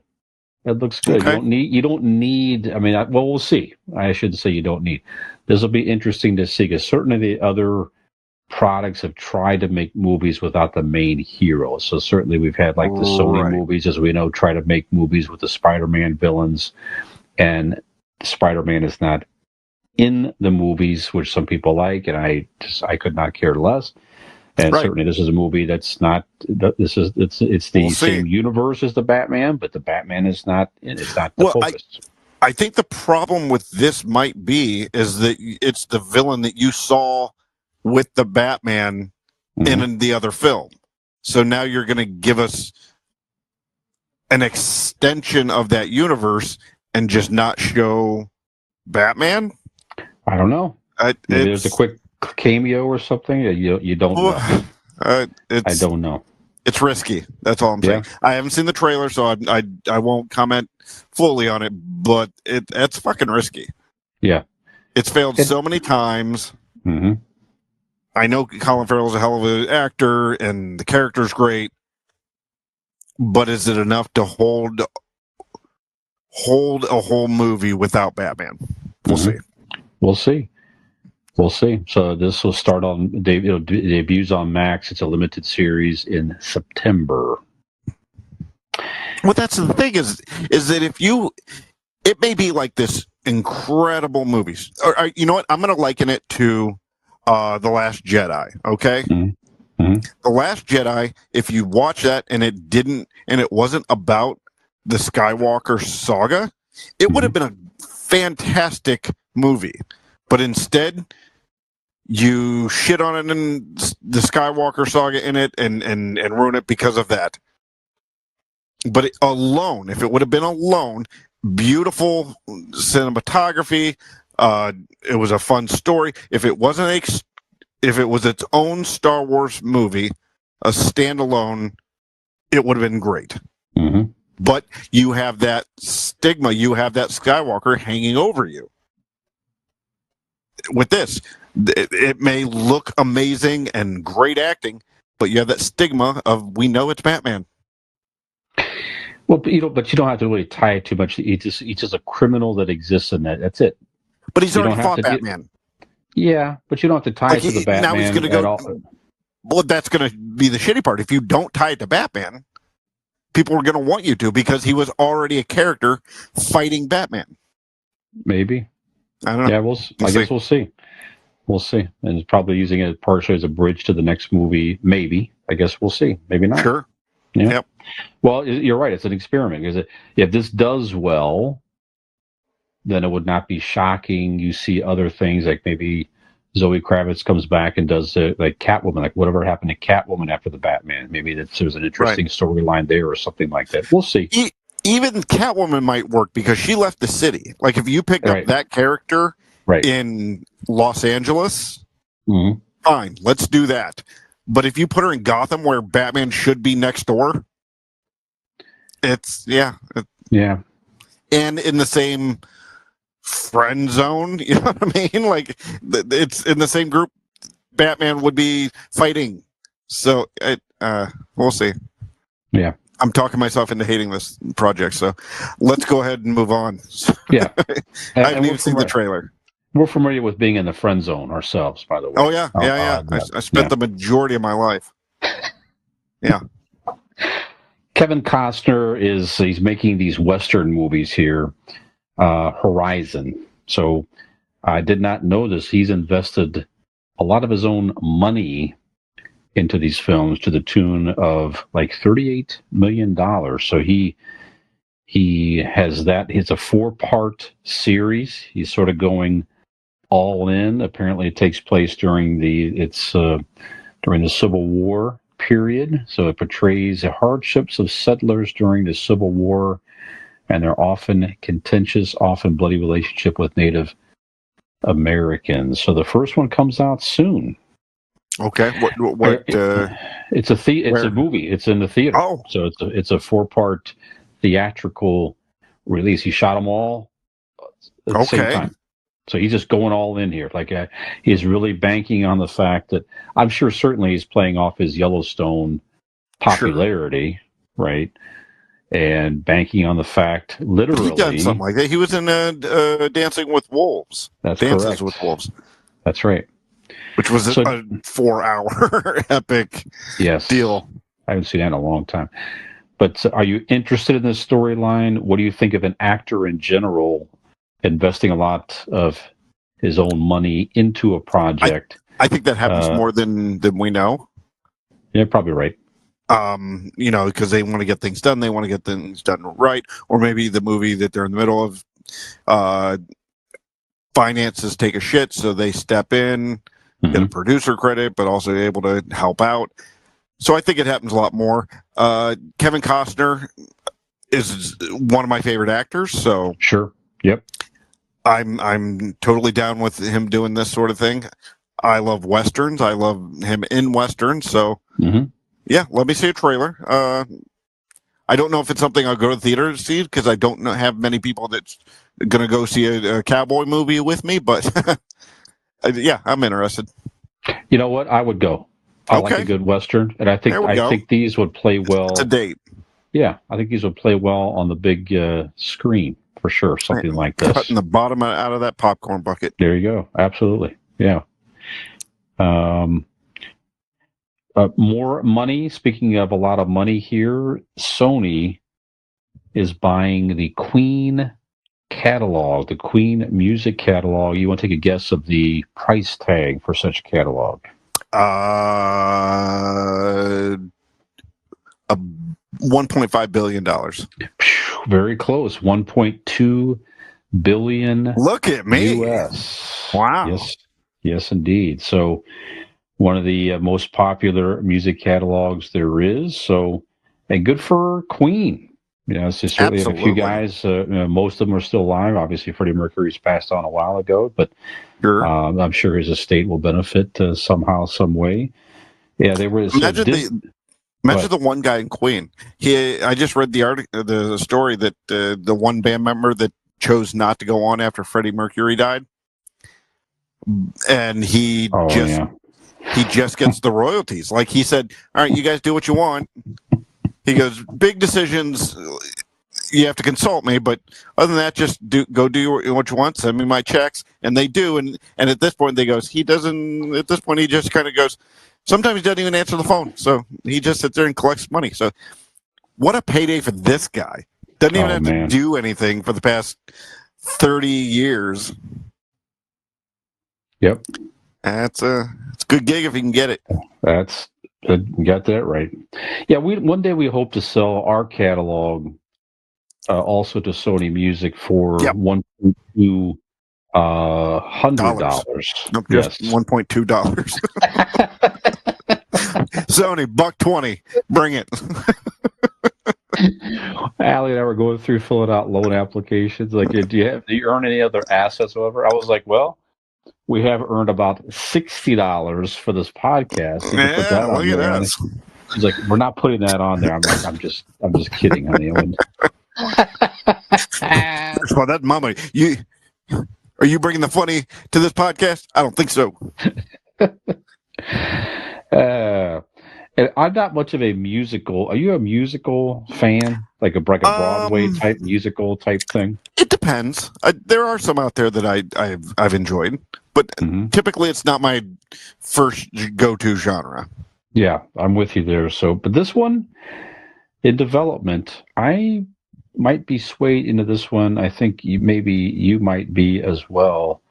It looks good. Okay. You don't need. I mean, well, we'll see. I shouldn't say you don't need. This will be interesting to see because certainly the other products have tried to make movies without the main hero. So certainly we've had like the Sony movies, as we know, try to make movies with the Spider-Man villains, and Spider-Man is not in the movies, which some people like, and I could not care less. And certainly this is a movie that's not. It's the same universe as the Batman, but the Batman is not. It's not the focus. I think the problem with this might be is that it's the villain that you saw with the Batman in the other film. So now you're going to give us an extension of that universe and just not show Batman? I don't know. Maybe there's a quick cameo or something. You don't know. I don't know. It's risky. That's all I'm saying. I haven't seen the trailer, so I won't comment fully on it, but it's fucking risky. Yeah. It's failed so many times. Mm-hmm. I know Colin Farrell's a hell of an actor, and the character's great, but is it enough to hold a whole movie without Batman? We'll see. We'll see. So this will start on debuts on Max. It's a limited series in September. Well, that's the thing is that it may be like this incredible movies. Or you know what? I'm going to liken it to The Last Jedi. Okay. Mm-hmm. The Last Jedi. If you watch that and it wasn't about the Skywalker saga, it would have been a fantastic movie. But instead, you shit on it and the Skywalker saga in it and ruin it because of that. But if it would have been alone, beautiful cinematography, it was a fun story. If it was its own Star Wars movie, a standalone, it would have been great. Mm-hmm. But you have that stigma, you have that Skywalker hanging over you. With this, it may look amazing and great acting, but you have that stigma of we know it's Batman. Well, but you don't have to really tie it too much. He's just a criminal that exists in that. That's it. But he's already fought Batman. Yeah, but you don't have to tie it to the Batman. Now he's going to go. Well, that's going to be the shitty part. If you don't tie it to Batman, people are going to want you to because he was already a character fighting Batman. Maybe. I don't know. Yeah, I guess we'll see. We'll see. And it's probably using it partially as a bridge to the next movie. Maybe. I guess we'll see. Maybe not. Sure. Yeah. Yep. Well, you're right. It's an experiment. Because if this does well, then it would not be shocking. You see other things like maybe Zoe Kravitz comes back and does like Catwoman, like whatever happened to Catwoman after the Batman. Maybe there's an interesting storyline there or something like that. We'll see. Even Catwoman might work because she left the city. Like if you picked up that character in Los Angeles, fine, let's do that. But if you put her in Gotham where Batman should be next door, it's and in the same friend zone, you know what I mean? Like it's in the same group Batman would be fighting. So we'll see. Yeah. I'm talking myself into hating this project, so let's go ahead and move on. Yeah. I haven't even seen the trailer. We're familiar with being in the friend zone ourselves, by the way. Oh, yeah. I spent the majority of my life. Yeah. Kevin Costner he's making these Western movies here, Horizon. So I did not know this. He's invested a lot of his own money into these films to the tune of like $38 million. So he has that. It's a 4-part series. He's sort of going all in. Apparently, it takes place during the Civil War period. So it portrays the hardships of settlers during the Civil War and their often contentious, often bloody relationship with Native Americans. So the first one comes out soon. Okay. It's a movie. It's in the theater. Oh. So it's a 4-part theatrical release. He shot them all at the same time. So he's just going all in here. Like he's really banking on the fact that I'm sure certainly he's playing off his Yellowstone popularity, right? And banking on the fact, literally, he done something like that. He was in Dancing with Wolves. Dances correct. With Wolves. That's right. Which was a 4-hour epic deal. I haven't seen that in a long time. But are you interested in this storyline? What do you think of an actor in general investing a lot of his own money into a project? I think that happens more than we know. Yeah, probably right. Because they want to get things done. They want to get things done right. Or maybe the movie that they're in the middle of, finances take a shit, so they step in, get a producer credit, but also able to help out. So I think it happens a lot more. Kevin Costner is one of my favorite actors. So sure, yep. I'm totally down with him doing this sort of thing. I love Westerns. I love him in Westerns. So yeah, let me see a trailer. I don't know if it's something I'll go to the theater to see because I don't have many people that's going to go see a cowboy movie with me. But yeah, I'm interested. You know what? I would go. I like a good Western, and I think these would play well. It's a date. Yeah, I think these would play well on the big screen for sure. Something like this. Cutting the bottom out of that popcorn bucket. There you go. Absolutely. Yeah. More money. Speaking of a lot of money here, Sony is buying the Queen catalog, the Queen music catalog. You want to take a guess of the price tag for such a catalog? $1.5 billion. Very close. 1.2 billion. Look at me. US. Wow. Yes, indeed. So one of the most popular music catalogs there is. So, and good for Queen. It's just certainly a few guys. Most of them are still alive. Obviously, Freddie Mercury's passed on a while ago, but I'm sure his estate will benefit somehow, some way. Yeah, they were. Imagine the one guy in Queen. I just read the story that the one band member that chose not to go on after Freddie Mercury died, and he just gets the royalties. Like he said, "All right, you guys do what you want." He goes, "Big decisions, you have to consult me, but other than that, just go do what you want. Send me my checks," and they do. And at this point, he doesn't. At this point, he just kind of goes. Sometimes he doesn't even answer the phone, so he just sits there and collects money. So, what a payday for this guy! Doesn't even have to do anything for the past 30 years. Yep, it's a good gig if you can get it. That's good. You got that right. Yeah, one day we hope to sell our catalog also to Sony Music for $1.2 $100. Nope, just $1.2. Sony, $1.20. Bring it. Allie and I were going through filling out loan applications. Like, do you earn any other assets or whatever? I was like, well, we have earned about $60 for this podcast. Look at that. She's like, we're not putting that on there. I'm like, I'm just kidding, honey. Well, that's my money. Are you bringing the funny to this podcast? I don't think so. And I'm not much of a musical. Are you a musical fan? Like a Broadway type musical type thing? It depends. There are some out there that I've enjoyed, but typically it's not my first go-to genre. Yeah, I'm with you there. So, but this one in development, I might be swayed into this one. I think you might be as well.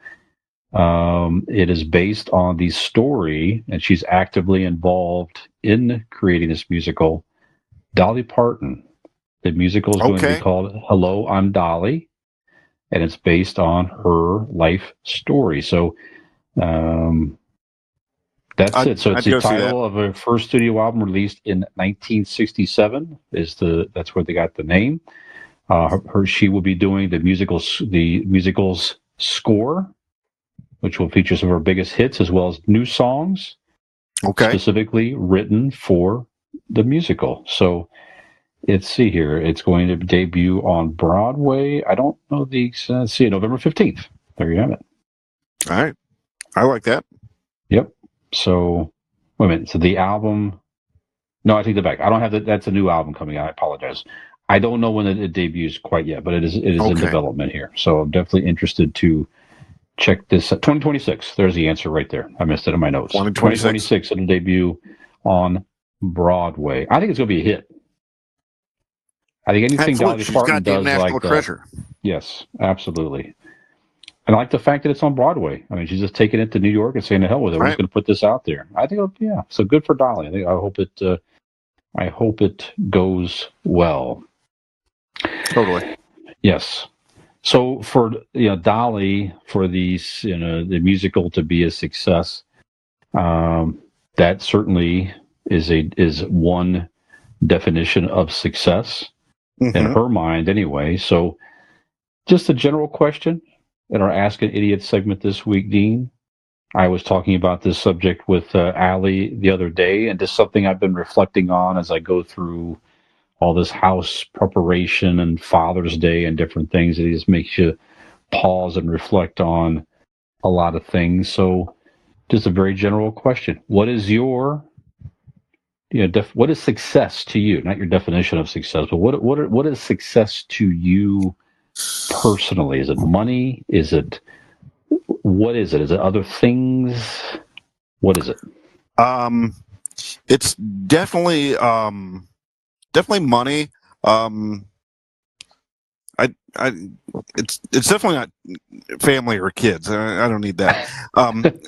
It is based on the story, and she's actively involved in creating this musical, Dolly Parton. The musical is going to be called Hello, I'm Dolly, and it's based on her life story. So that's it. So it's the title of her first studio album released in 1967. That's where they got the name. She will be doing the musical's score, which will feature some of her biggest hits as well as new songs, specifically written for the musical. So let's see here. It's going to debut on Broadway. I don't know November 15th. There you have it. All right. I like that. Yep. So, wait a minute. So the album... No, I take that back. I don't have that. That's a new album coming out. I apologize. I don't know when it debuts quite yet, but it is in development here. So I'm definitely interested to check this. 2026. There's the answer right there. I missed it in my notes. 2026. It'll debut on Broadway. I think it's going to be a hit. I think anything Dolly Parton does like treasure. Yes, absolutely. And I like the fact that it's on Broadway. I mean, she's just taking it to New York and saying, "The hell with it. We're just going to put this out there." I think, so good for Dolly. I hope it goes well. Totally. Yes. So for Dolly, for these the musical to be a success, that certainly is one definition of success in her mind, anyway. So, just a general question in our Ask an Idiot segment this week, Dean. I was talking about this subject with Allie the other day, and just something I've been reflecting on as I go through all this house preparation and Father's Day and different things. It just makes you pause and reflect on a lot of things. So, just a very general question: what is your what is success to you? Not your definition of success, but what is success to you personally? Is it money? What is it? Is it other things? What is it? It's definitely money. It's definitely not family or kids. I don't need that.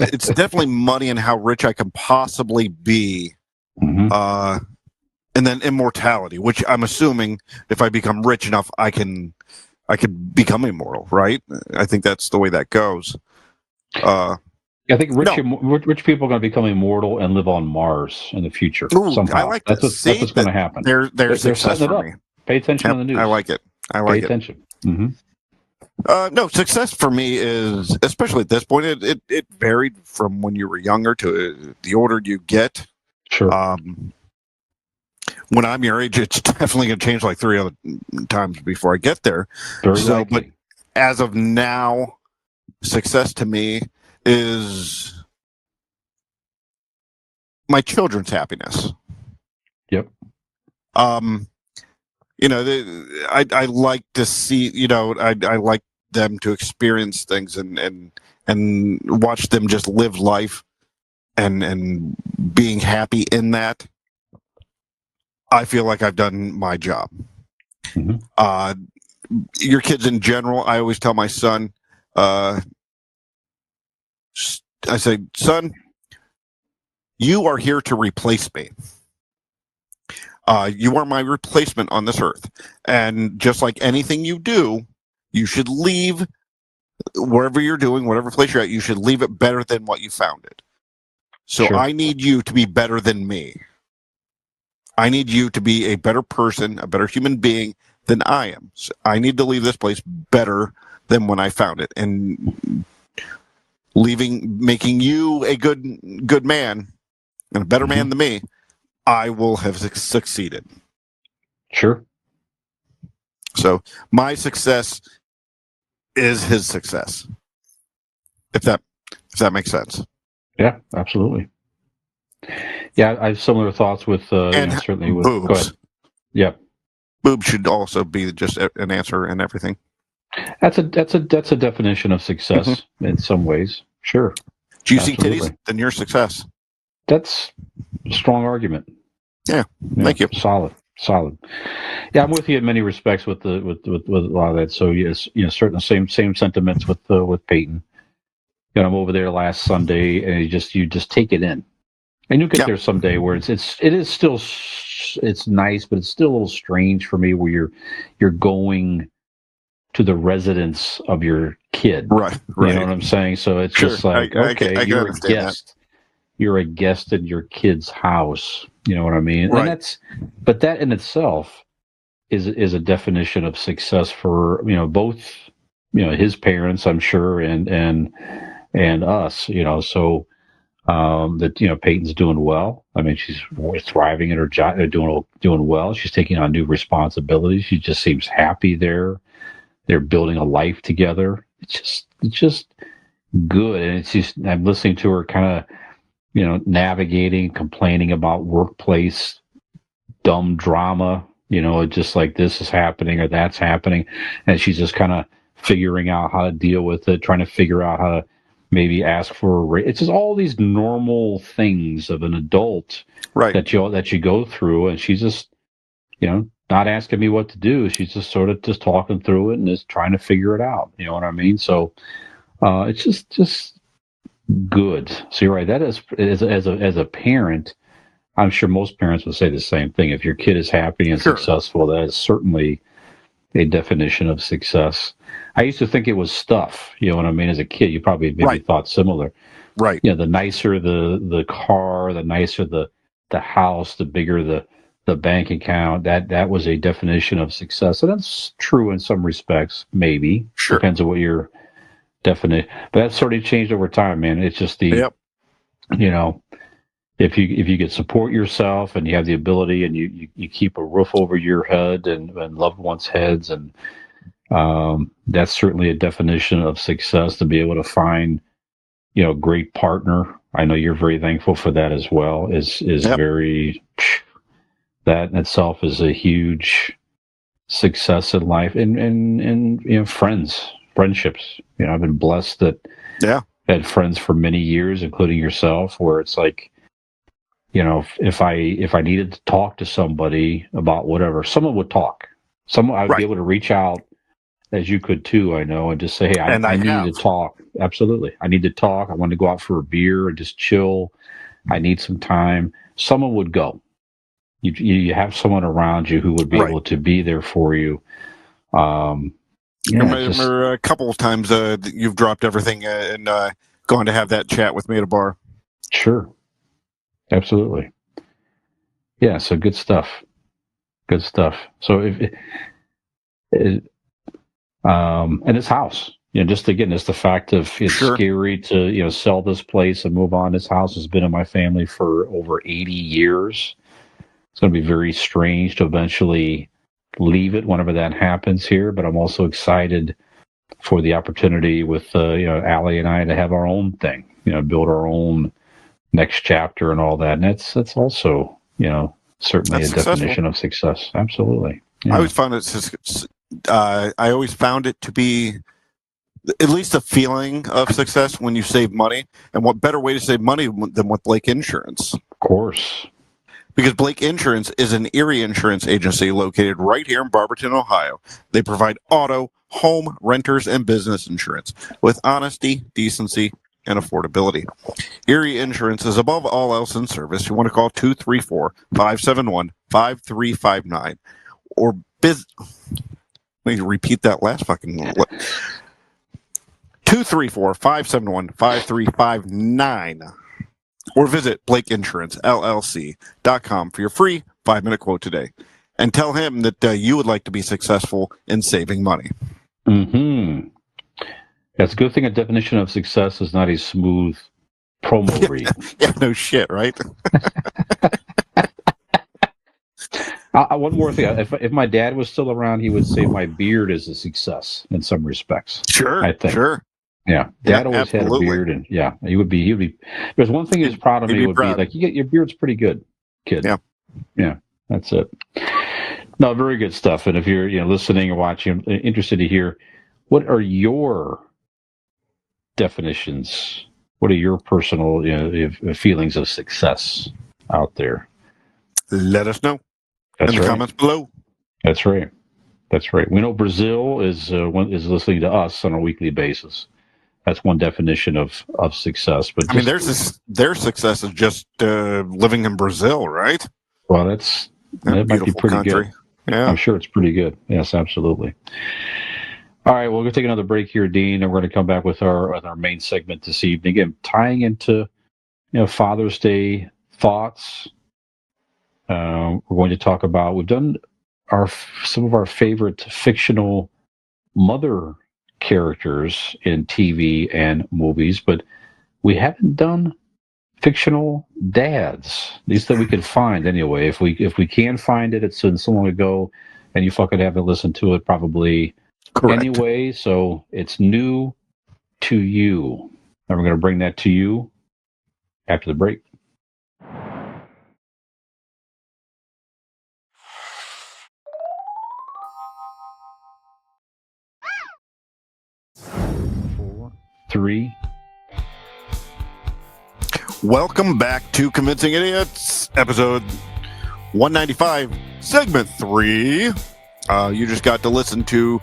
It's definitely money and how rich I can possibly be. And then immortality, which I'm assuming if I become rich enough, I could become immortal, right? I think that's the way that goes. I think rich people are going to become immortal and live on Mars in the future. Somehow. I like that. That's what's going to happen. They're success for me. Pay attention on the news. I like it. Pay attention. No, success for me is, especially at this point, it varied from when you were younger to the older you get. Sure. When I'm your age, it's definitely going to change like 3 other times before I get there. Very likely. But as of now, success to me is my children's happiness. Yep. I like to see, I like them to experience things and watch them just live life and being happy in that. I feel like I've done my job. Your kids in general, I always tell my son, I say, son, you are here to replace me. You are my replacement on this earth. And just like anything you do, you should leave wherever you're doing, whatever place you're at, you should leave it better than what you found it. So I need you to be better than me. I need you to be a better person, a better human being than I am. So I need to leave this place better than when I found it. And making you a good man and a better man than me, I will have succeeded. Sure. So my success is his success. If that makes sense. Yeah, absolutely. Yeah, I have similar thoughts with certainly with boobs. Go ahead. Yeah. Boobs should also be just an answer and everything. That's a definition of success in some ways. Sure. Juicy titties, then your success. That's a strong argument. Yeah. Thank you. Solid. Yeah, I'm with you in many respects with a lot of that. So yes, certainly same sentiments with Peyton. I'm over there last Sunday, and you just take it in, and you'll get there someday where it is still it's nice, but it's still a little strange for me where you're going to the residence of your kid, right? You know what I'm saying? So it's just like you're a guest. You're a guest in your kid's house. You know what I mean? Right. And but that in itself is a definition of success for both his parents, I'm sure, and us. So that Peyton's doing well. I mean, she's thriving in her job, doing well. She's taking on new responsibilities. She just seems happy there. They're building a life together. It's just good, and it's just I'm listening to her kind of navigating, complaining about workplace dumb drama, just like this is happening or that's happening. And she's just kind of figuring out how to deal with it, trying to figure out how to maybe ask for a raise. It's just all these normal things of an adult that you go through. And she's just, not asking me what to do. She's just sort of just talking through it and just trying to figure it out. You know what I mean? So it's just good. So you're right. That is as a parent, I'm sure most parents would say the same thing. If your kid is happy and successful, that is certainly a definition of success. I used to think it was stuff. You know what I mean? As a kid, you probably maybe thought similar. Right. The nicer the car, the nicer the house, the bigger the bank account. That was a definition of success. And that's true in some respects, maybe. Sure. Depends on what your definition. But that's sort of changed over time, man. It's just if you could support yourself and you have the ability and you keep a roof over your head and loved ones' heads, and that's certainly a definition of success, to be able to find a great partner. I know you're very thankful for that as well. Is very, that in itself is a huge success in life, and friendships. I've been blessed that I had friends for many years, including yourself, where it's like, if I needed to talk to somebody about whatever, someone would talk. I would be able to reach out, as you could too, I know, and just say, hey, I need to talk. Absolutely. I need to talk. I want to go out for a beer and just chill. I need some time. Someone would go. You have someone around you who would be able to be there for you. I remember a couple of times you've dropped everything and gone to have that chat with me at a bar. Sure. Absolutely. Yeah, so good stuff. Good stuff. So and his house, just again, it's the fact of it's scary to, sell this place and move on. This house has been in my family for over 80 years. It's going to be very strange to eventually leave it whenever that happens here, but I'm also excited for the opportunity with, Allie and I to have our own thing, build our own next chapter and all that. And that's also, certainly a definition of success. Absolutely. Yeah. I always found I always found it to be at least a feeling of success when you save money. And what better way to save money than with Blake Insurance? Of course. Because Blake Insurance is an Erie insurance agency located right here in Barberton, Ohio. They provide auto, home, renters, and business insurance with honesty, decency, and affordability. Erie Insurance is above all else in service. You want to call 234-571-5359 or let me repeat that last fucking 234-571-5359 or visit BlakeInsuranceLLC.com for your free 5-minute quote today, and tell him that you would like to be successful in saving money. Mm-hmm. That's a good thing. A definition of success is not a smooth promo read. Yeah, no shit, right? One more thing. If my dad was still around, he would say my beard is a success in some respects. Sure, I think. Sure. Yeah, Dad always had a beard, and he would be. There's one thing he was proud of me would be like, your beard's pretty good, kid. Yeah, that's it. No, very good stuff. And if you're listening or watching, I'm interested to hear, what are your definitions? What are your personal feelings of success out there? Let us know in the comments below. That's right. That's right. We know Brazil is listening to us on a weekly basis. That's one definition of success. But I mean, their success is just living in Brazil, right? Well, that might be pretty country. Good. Yeah, I'm sure it's pretty good. Yes, absolutely. All right, well, we're going to take another break here, Dean, and we're going to come back with our main segment this evening. Again, tying into Father's Day thoughts. We're going to talk about, we've done some of our favorite fictional mother characters in TV and movies, but we haven't done fictional dads, at least that we could find anyway. If we can find it, it's been so long ago, and you fucking haven't listened to it probably. Correct. Anyway, so it's new to you. And we're going to bring that to you after the break. Four, three. Welcome back to Convincing Idiots, episode 195, segment 3. You just got to listen to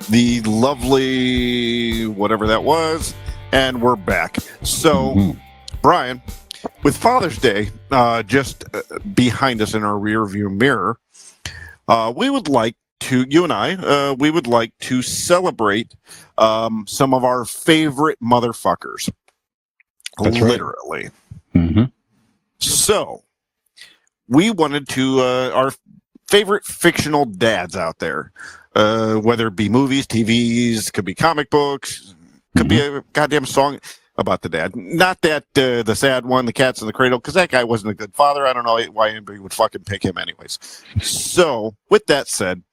the lovely whatever that was, and we're back. So, Brian, with Father's Day just behind us in our rear view mirror, we would like to, you and I, we would like to celebrate some of our favorite motherfuckers. That's literally. Right. So, we wanted to, our favorite fictional dads out there, whether it be movies, TVs, could be comic books, could be a goddamn song about the dad. Not that the sad one, the Cats in the Cradle, because that guy wasn't a good father. I don't know why anybody would fucking pick him anyways. So, with that said,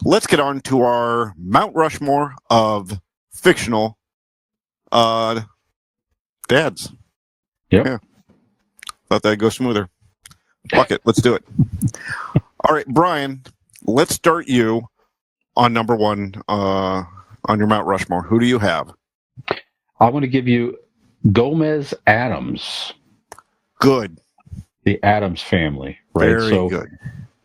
let's get on to our Mount Rushmore of fictional dads. Yep. Yeah. Thought that'd go smoother. Fuck it. Let's do it. All right, Brian, let's start you on number one on your Mount Rushmore. Who do you have? I want to give you Gomez Addams. Good. The Addams family, right? Very good.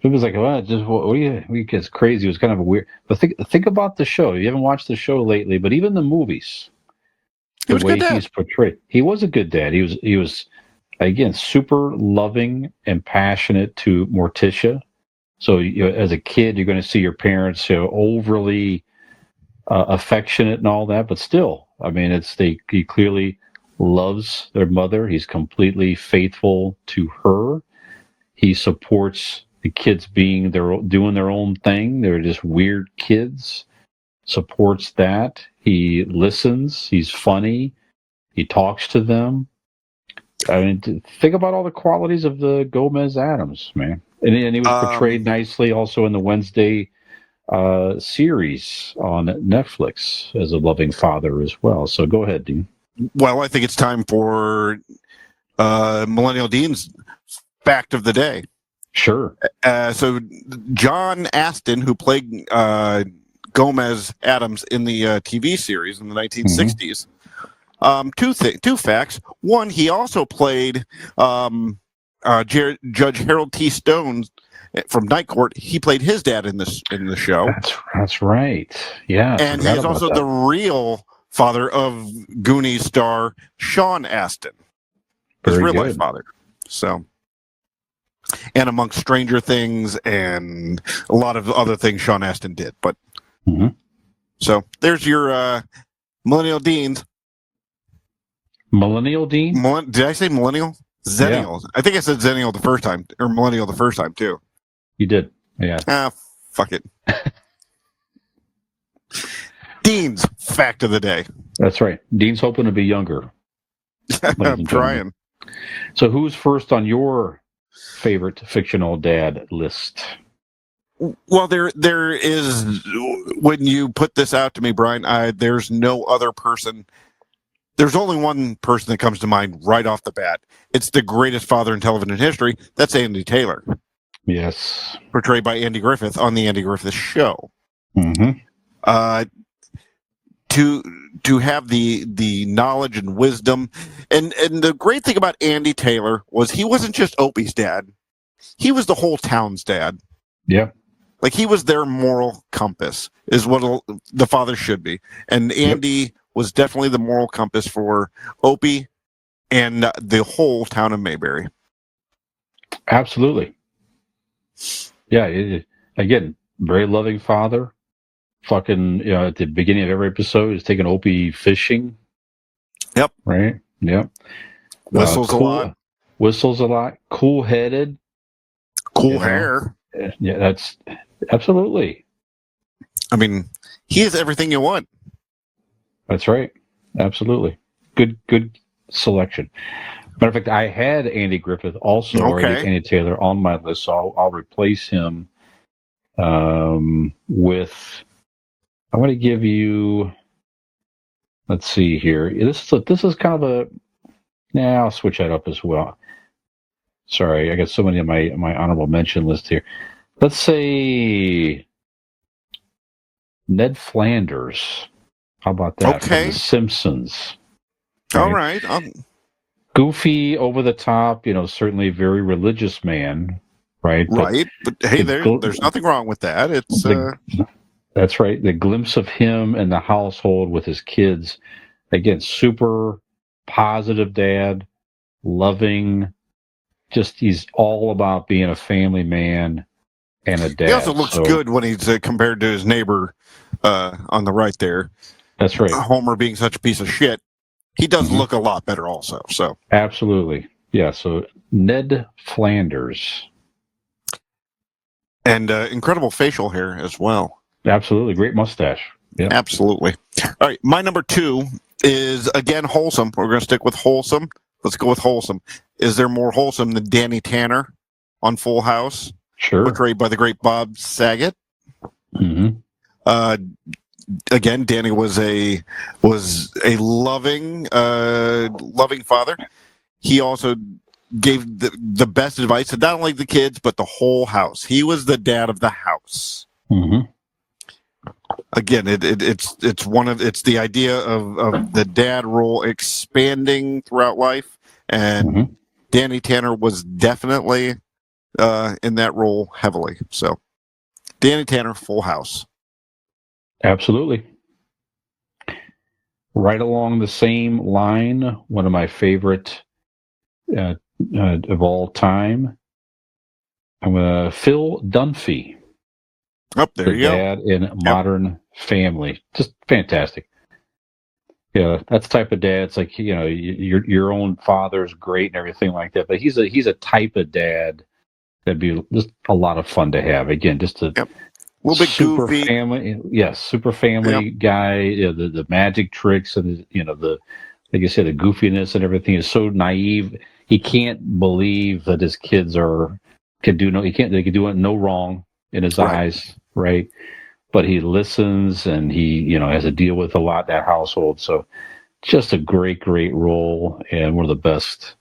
It was like, well, just what do you? It's crazy. It was kind of a weird. But think about the show. You haven't watched the show lately, but even the movies, the way he's portrayed, he was a good dad. He was again super loving and passionate to Morticia. So as a kid, you're going to see your parents overly affectionate and all that, but still, I mean, he clearly loves their mother. He's completely faithful to her. He supports the kids doing their own thing. They're just weird kids. Supports that. He listens. He's funny. He talks to them. I mean, think about all the qualities of the Gomez Addams, man. And he was portrayed nicely also in the Wednesday series on Netflix as a loving father as well. So go ahead, Dean. Well, I think it's time for Millennial Dean's fact of the day. Sure. So John Astin, who played Gomez Addams in the TV series in the 1960s, two facts. One, he also played Judge Harold T. Stone from Night Court. He played his dad in the show. That's right. Yeah. And he's also the real father of Goonies star Sean Astin. His real life father. So, and amongst Stranger Things and a lot of other things Sean Astin did. But so there's your Millennial Deans. Millennial Dean? Did I say millennial? Zennial. Yeah. I think I said Zennial the first time, or millennial the first time too. You did. Yeah. Fuck it. Dean's fact of the day. That's right. Dean's hoping to be younger. I'm trying. So who's first on your favorite fictional dad list? Well, there is, when you put this out to me, Brian, there's no other person. There's only one person that comes to mind right off the bat. It's the greatest father in television history. That's Andy Taylor. Yes. Portrayed by Andy Griffith on the Andy Griffith Show. To have the knowledge and wisdom. And the great thing about Andy Taylor was he wasn't just Opie's dad. He was the whole town's dad. Yeah. Like he was their moral compass, is what the father should be. And Andy was definitely the moral compass for Opie and the whole town of Mayberry. Absolutely. Yeah. Again, very loving father. Fucking, at the beginning of every episode, he's taking Opie fishing. Yep. Right. Yep. Whistles a lot. Whistles a lot. Cool-headed. Cool hair. Yeah, that's absolutely. I mean, he is everything you want. That's right. Absolutely. Good selection. Matter of fact, I had Andy Griffith also, or Andy Taylor on my list, so I'll replace him with. I'm going to give you. Let's see here. This is kind of a. I'll switch that up as well. Sorry, I got so many on my honorable mention list here. Let's say Ned Flanders. How about that? Okay. From The Simpsons. All right. Goofy, over the top, certainly a very religious man, right? Right. But hey, there's nothing wrong with that. It's That's right. The glimpse of him and the household with his kids. Again, super positive dad, loving. Just he's all about being a family man and a dad. He also looks good when he's compared to his neighbor on the right there. That's right. Homer being such a piece of shit. He does look a lot better also. So absolutely. Yeah, so Ned Flanders. And incredible facial hair as well. Absolutely. Great mustache. Yeah. Absolutely. All right. My number 2 is, again, wholesome. We're going to stick with wholesome. Let's go with wholesome. Is there more wholesome than Danny Tanner on Full House? Sure. Portrayed by the great Bob Saget. Mm-hmm. Again, Danny was a loving father. He also gave the best advice to not only the kids but the whole house. He was the dad of the house. Mm-hmm. Again, it's the idea of the dad role expanding throughout life, and Danny Tanner was definitely in that role heavily. So, Danny Tanner, Full House. Absolutely. Right along the same line, one of my favorite of all time, Phil Dunphy. There you go. Dad in Modern Family. Just fantastic. Yeah, that's the type of dad. It's like, your own father's great and everything like that, but he's a type of dad that'd be just a lot of fun to have. Again, just a little bit super goofy. Family. Yes, super family guy. The magic tricks and the like I said, the goofiness and everything is so naive. He can't believe that his kids they can do no wrong in his eyes, right? But he listens and he, has to deal with a lot in that household. So just a great role and one of the best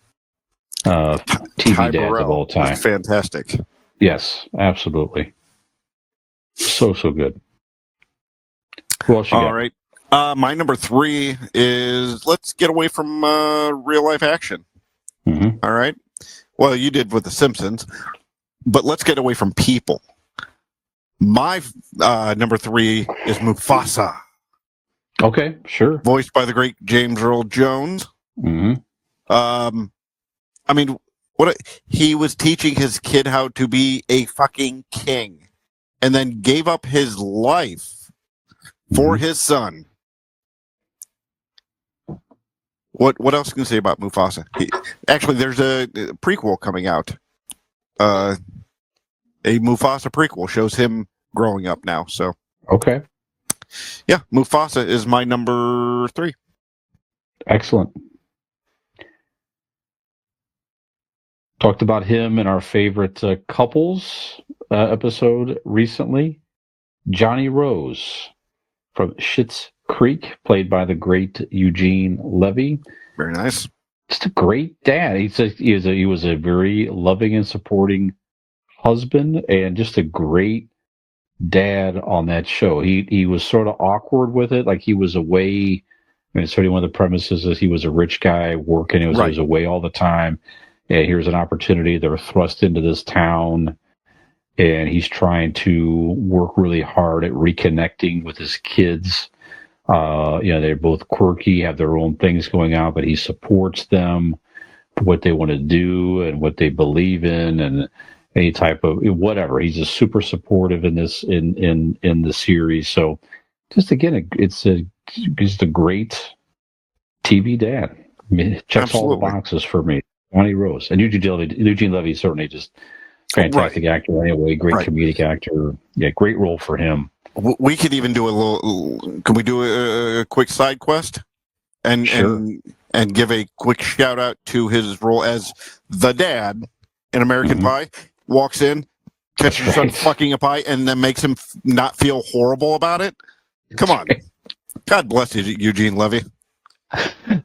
TV dads of all time. Fantastic. Yes, absolutely. So good. Who else you got? All right. My number 3 is, let's get away from real life action. Mm-hmm. All right. Well, you did with The Simpsons, but let's get away from people. My number 3 is Mufasa. Okay, sure. Voiced by the great James Earl Jones. Mm-hmm. I mean, he was teaching his kid how to be a fucking king, and then gave up his life for his son. What else can you say about Mufasa? Actually, there's a prequel coming out. A Mufasa prequel shows him growing up now. So okay, yeah, Mufasa is my number 3. Excellent. Talked about him in our favorite couples episode recently. Johnny Rose from Schitt's Creek, played by the great Eugene Levy. Very nice. Just a great dad. He was a very loving and supporting husband, and just a great dad on that show. He was sort of awkward with it, like he was away. I mean, certainly one of the premises is he was a rich guy working. He was away all the time. And here's an opportunity. They're thrust into this town, and he's trying to work really hard at reconnecting with his kids. They're both quirky, have their own things going on, but he supports them for what they want to do and what they believe in, and any type of whatever. He's just super supportive in this in the series. So, just again, it's just a great TV dad. I mean, it checks all the boxes for me. Bonnie Rose and Eugene Levy certainly just fantastic actor anyway. Great comedic actor. Yeah, great role for him. We could even do a little. Can we do a quick side quest and give a quick shout out to his role as the dad in American Pie? Walks in, catches his son fucking a pie, and then makes him not feel horrible about it. Come on, God bless you, Eugene Levy.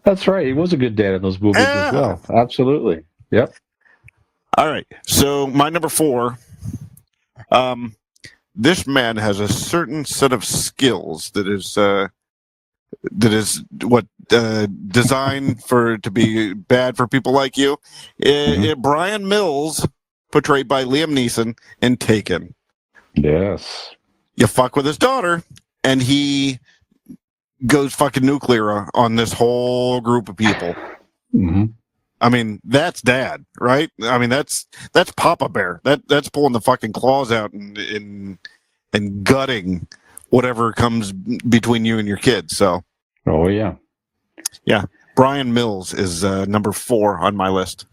That's right. He was a good dad in those movies as well. Absolutely. Yep. All right. So my number 4. This man has a certain set of skills that is designed to be bad for people like you. Brian Mills, portrayed by Liam Neeson in Taken. Yes. You fuck with his daughter, and he goes fucking nuclear on this whole group of people. I mean, that's dad, right? I mean, that's Papa Bear. That's pulling the fucking claws out and gutting whatever comes between you and your kids. So, yeah. Brian Mills is number 4 on my list.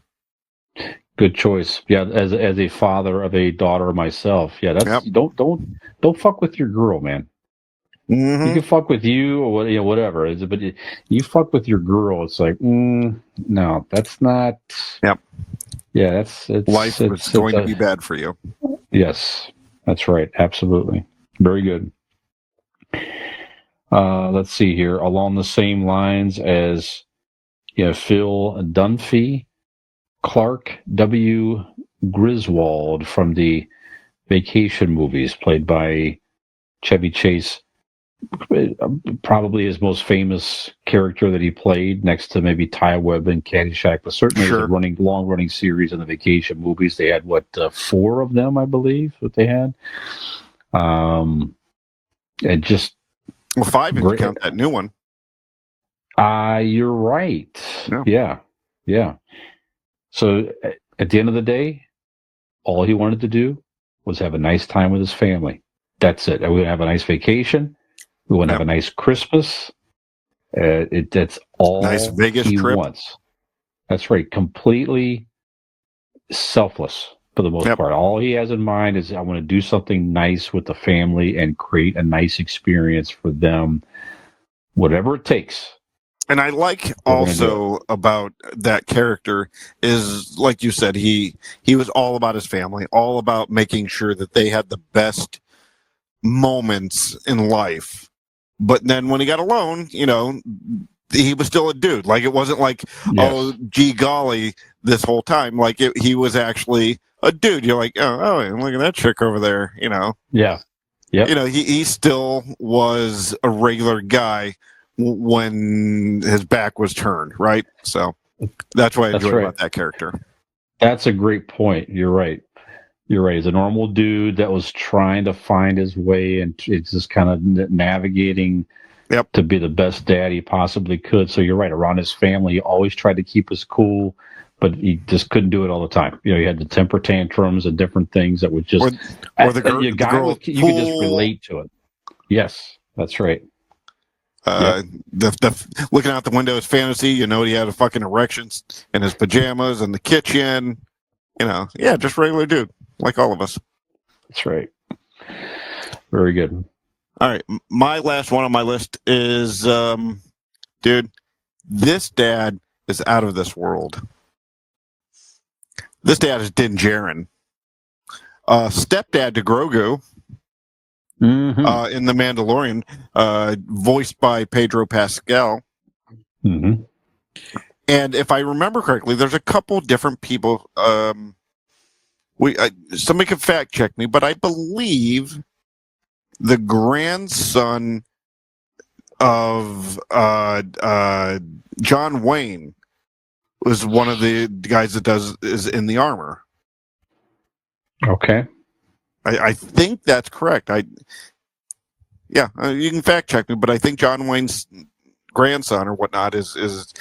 Good choice. Yeah, as a father of a daughter myself. Yeah, that's don't fuck with your girl, man. You can fuck with you or whatever, but you fuck with your girl. It's like, no, that's not. Yep. Yeah, life is going to be bad for you. Yes, that's right. Absolutely, very good. Let's see here. Along the same lines as Phil Dunphy, Clark W. Griswold from the Vacation movies, played by Chevy Chase. Probably his most famous character that he played, next to maybe Ty Webb and Caddyshack, but certainly it's a long-running series in the Vacation movies. They had 4 of them, I believe, that they had. And just 5 if you count that new one. You're right. Yeah. So at the end of the day, all he wanted to do was have a nice time with his family. That's it. We're going to have a nice vacation. We want to have a nice Christmas. That's all nice Vegas he trip. wants. That's right. Completely selfless for the most part. All he has in mind is, I want to do something nice with the family and create a nice experience for them, whatever it takes. And I like also about that character is, like you said, he was all about his family, all about making sure that they had the best moments in life. But then when he got alone, he was still a dude. Like, it wasn't like, oh, gee golly, this whole time. Like, he was actually a dude. You're like, oh, look at that chick over there, Yeah. Yep. He still was a regular guy when his back was turned, right? So that's what I enjoy about that character. That's a great point. You're right. He's a normal dude that was trying to find his way, and it's just kind of navigating to be the best dad he possibly could. So you're right. Around his family, he always tried to keep us cool, but he just couldn't do it all the time. He had the temper tantrums and different things that would just or the girl, you could just relate to it. Yes, that's right. The looking out the window is fantasy. He had a fucking erections in his pajamas in the kitchen. Just regular dude, like all of us. That's right. Very good. All right, my last one on my list is, dude, this dad is out of this world. This dad is Din Djarin, stepdad to Grogu. In The Mandalorian, voiced by Pedro Pascal. And if I remember correctly, there's a couple different people. Somebody can fact check me, but I believe the grandson of John Wayne was one of the guys that is in the armor. Okay. I think that's correct. Yeah, you can fact check me, but I think John Wayne's grandson or whatnot is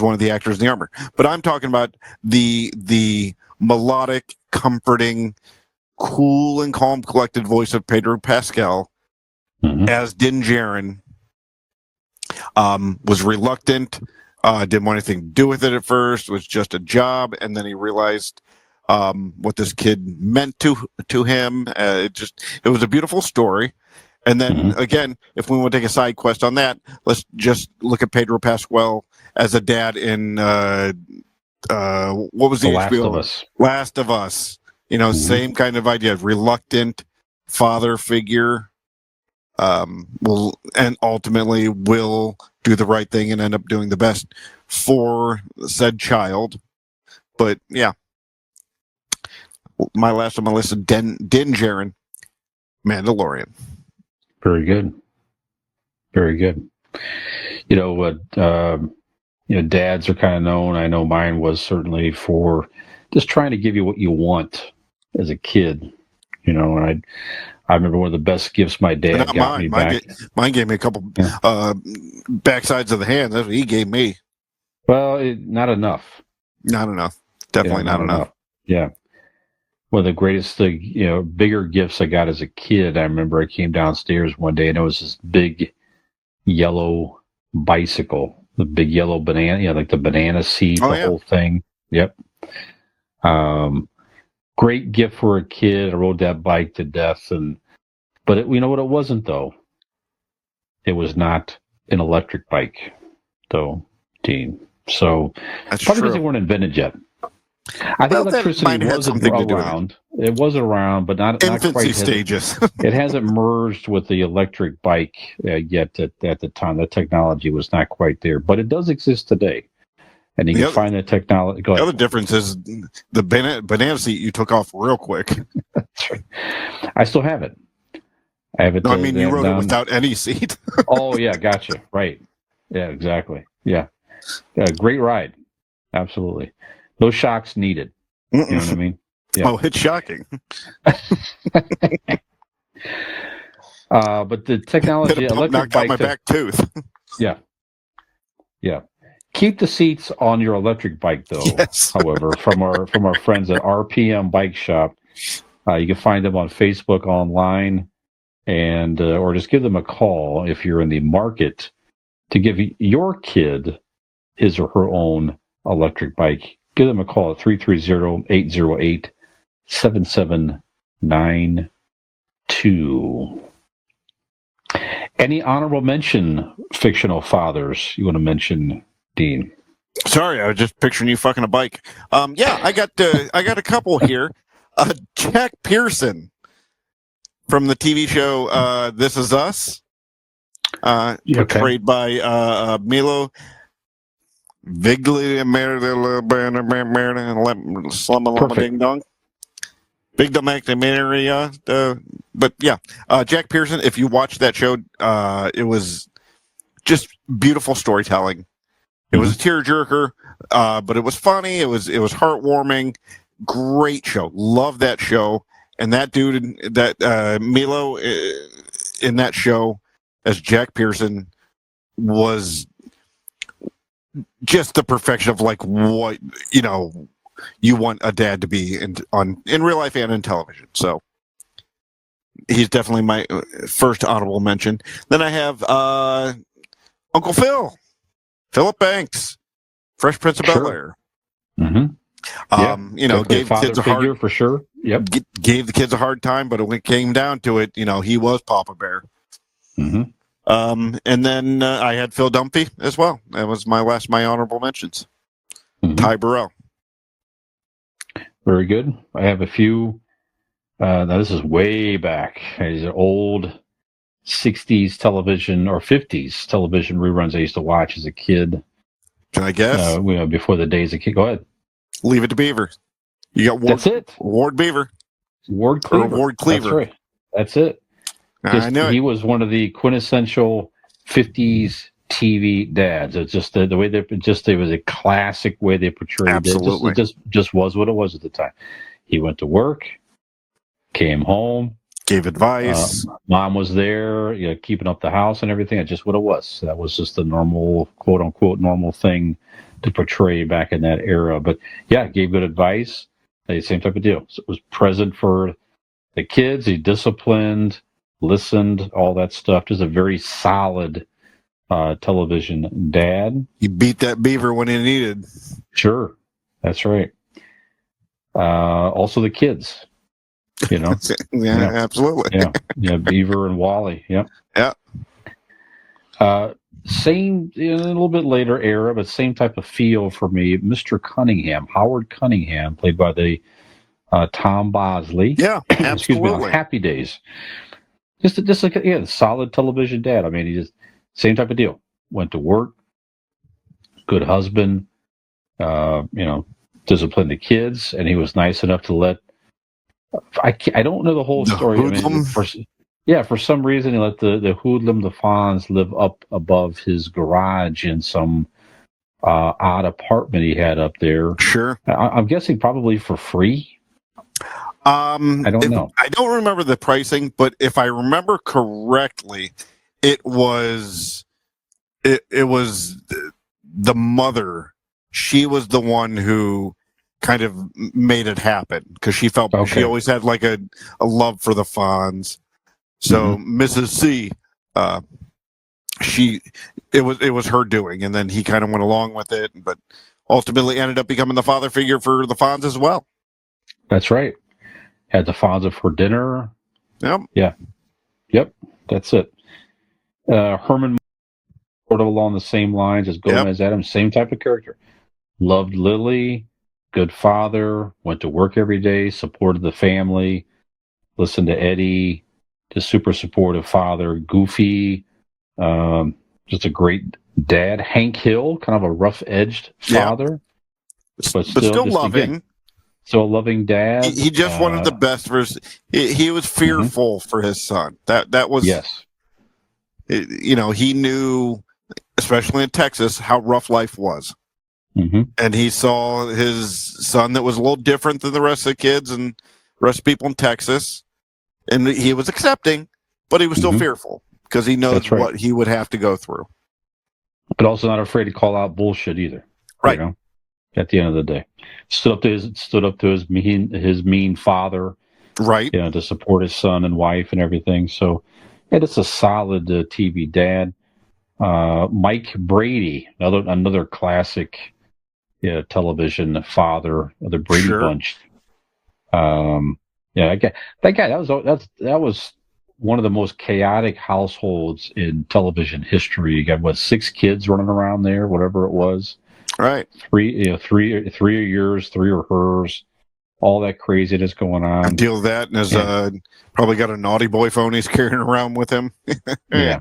one of the actors in The Armor. But I'm talking about the melodic, comforting, cool and calm, collected voice of Pedro Pascal as Din Djarin. Was reluctant, didn't want anything to do with it at first. It was just a job, and then he realized what this kid meant to him. It was a beautiful story. And then again, if we want to take a side quest on that, let's just look at Pedro Pascal as a dad in what was the Last HBO? of Us. Last of Us. Same kind of idea, reluctant father figure. Will and ultimately will do the right thing and end up doing the best for said child. But yeah, my last on my list is Din Djarin, Mandalorian. Very good. Very good. Dads are kind of known. I know mine was certainly for just trying to give you what you want as a kid. And I remember one of the best gifts my dad got me back. Mine gave me a couple backsides of the hand. That's what he gave me. Well, not enough. Not enough. Definitely not enough. Yeah. One of the greatest, bigger gifts I got as a kid, I remember I came downstairs one day and it was this big yellow bicycle, the big yellow banana, like the banana seat, whole thing. Yep. Great gift for a kid. I rode that bike to death, but you know what it wasn't though? It was not an electric bike, though, Dean. So that's probably true. because they weren't invented yet. I think electricity wasn't around. It was around, but not infancy quite stages. It hasn't merged with the electric bike yet. At the time, the technology was not quite there, but it does exist today. And you can find the technology. The other difference is the banana seat you took off real quick. I still have it. I have it. No, I mean, you rode it without any seat. Oh, yeah. Gotcha. Right. Yeah, exactly. Yeah. Great ride. Absolutely. No shocks needed. You know what I mean? Yeah. Oh, it's shocking. But the technology, electric bike, knocked out my back tooth. Yeah. Yeah. Keep the seats on your electric bike, though. Yes. However, from our friends at RPM Bike Shop, you can find them on Facebook, online, and or just give them a call if you're in the market to give your kid his or her own electric bike. Give them a call at 330-808-7792. Any honorable mention fictional fathers you want to mention, Dean? Sorry, I was just picturing you fucking a bike. Yeah, I got a couple here. Jack Pearson from the TV show This Is Us, portrayed by Milo Vigli Ding Dong. Big documentary, but yeah, Jack Pearson. If you watch that show, it was just beautiful storytelling. It was a tearjerker, but it was funny. It was heartwarming. Great show. Love that show. And that dude, that Milo in that show as Jack Pearson was just the perfection of like what you want a dad to be in real life and in television. So he's definitely my first honorable mention. Then I have Uncle Philip Banks, Fresh Prince of Bel-Air. Mm-hmm. Gave kids a hard for sure. Yep. Gave the kids a hard time, but when it came down to it, he was Papa Bear. Mm-hmm. And then I had Phil Dunphy as well. That was my honorable mentions. Mm-hmm. Ty Burrell. Very good. I have a few. Now this is way back. These are old 60s television or 50s television reruns I used to watch as a kid. Can I guess? Before the days of kid. Go ahead. Leave It to Beaver. You got Ward. That's it. Ward Beaver. Ward Cleaver. Ward Cleaver. That's right. That's it. I know he was one of the quintessential 50s TV dads. It's just the way it was a classic way they portrayed Absolutely. it. Just was what it was at the time. He went to work, came home, Gave advice. Mom was there, keeping up the house and everything. That's just what it was. That was just the normal, quote unquote, normal thing to portray back in that era. But yeah, gave good advice. Same type of deal. So it was present for the kids. He disciplined, listened, all that stuff. Just a very solid television dad. He beat that beaver when he needed. Sure, that's right. Also the kids. Absolutely. Yeah, Beaver and Wally. Yep. Yeah. Same, a little bit later era, but same type of feel for me. Mr. Cunningham, Howard Cunningham, played by the Tom Bosley. Yeah, absolutely. Excuse me, on Happy Days. Just like solid television dad. I mean, he just same type of deal. Went to work, good husband. Disciplined the kids, and he was nice enough to let. I don't know the whole story. For some reason, he let the hoodlum, the Fonz, live up above his garage in some odd apartment he had up there. Sure. I'm guessing probably for free. I don't know. I don't remember the pricing, but if I remember correctly, it was the mother. She was the one who kind of made it happen because she felt she always had like a love for the Fonz. So Mrs. C, it was her doing, and then he kind of went along with it, but ultimately ended up becoming the father figure for the Fonz as well. That's right. Had the Fonz for dinner. Yep. Yeah. Yep. That's it. Herman, sort of along the same lines as Gomez Adams, same type of character. Loved Lily. Good father, went to work every day, supported the family, listened to Eddie, just super supportive father, goofy, just a great dad. Hank Hill, kind of a rough-edged father, but still loving. So a loving dad. He just wanted the best for his. He was fearful for his son. That was he knew, especially in Texas, how rough life was. And he saw his son that was a little different than the rest of the kids and the rest of people in Texas. And he was accepting, but he was still fearful because he knows what he would have to go through. But also not afraid to call out bullshit either. Right. At the end of the day. Stood up to his mean father. Right. To support his son and wife and everything. So it's a solid TV dad. Mike Brady, another classic television father of the Brady Bunch. That guy that was one of the most chaotic households in television history. You got 6 kids running around there, whatever it was. Right. 3 are yours, 3 are hers. All that craziness going on. Deal with that, and has probably got a naughty boy phone he's carrying around with him. Yeah.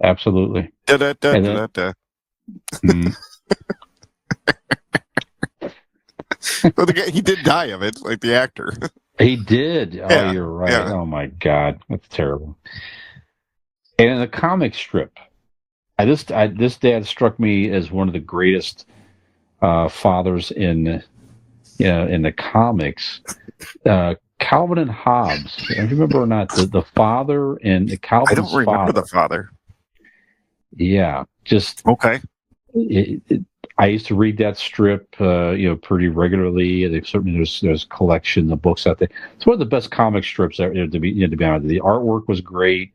Absolutely. Well, he did die of it, like the actor. He did. Oh, Yeah, you're right. yeah. Oh my God, that's terrible. And in the comic strip, this dad struck me as one of the greatest fathers in the comics. Calvin and Hobbes. Do you remember or not the father and Calvin's I don't remember the father. Yeah, just okay. I used to read that strip, pretty regularly. There's collections of books out there. It's one of the best comic strips to be honest. The artwork was great.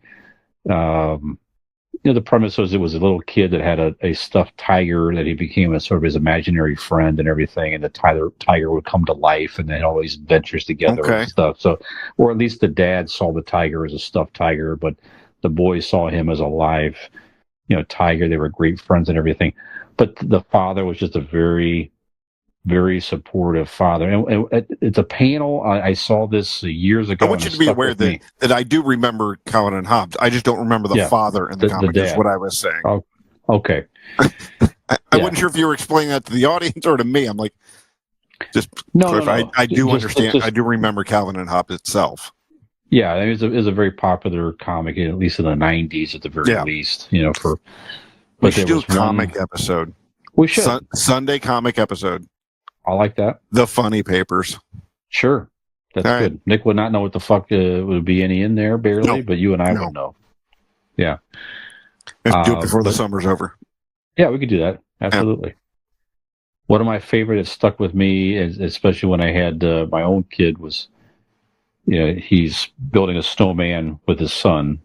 The premise was it was a little kid that had a stuffed tiger that he became a sort of his imaginary friend and everything, and the tiger would come to life, and then all these adventures together and stuff. So, or at least the dad saw the tiger as a stuffed tiger, but the boys saw him as a live, tiger. They were great friends and everything. But the father was just a very, very supportive father. And it's a panel. I saw this years ago. I want you to be aware that I do remember Calvin and Hobbes. I just don't remember the father in the comic, is what I was saying. Oh, okay. I wasn't sure if you were explaining that to the audience or to me. I'm like, I do understand. I do remember Calvin and Hobbes itself. Yeah, it was a very popular comic, at least in the 90s at the very least, We should do a comic episode. We should. Sunday comic episode. I like that. The Funny Papers. Sure. That's All right. good. Nick would not know what the fuck would be any in there, barely, No. but you and I No. would know. Yeah. Let's do it before the summer's over. Yeah, we could do that. Absolutely. Yeah. One of my favorite that stuck with me, especially when I had my own kid, was, he's building a snowman with his son,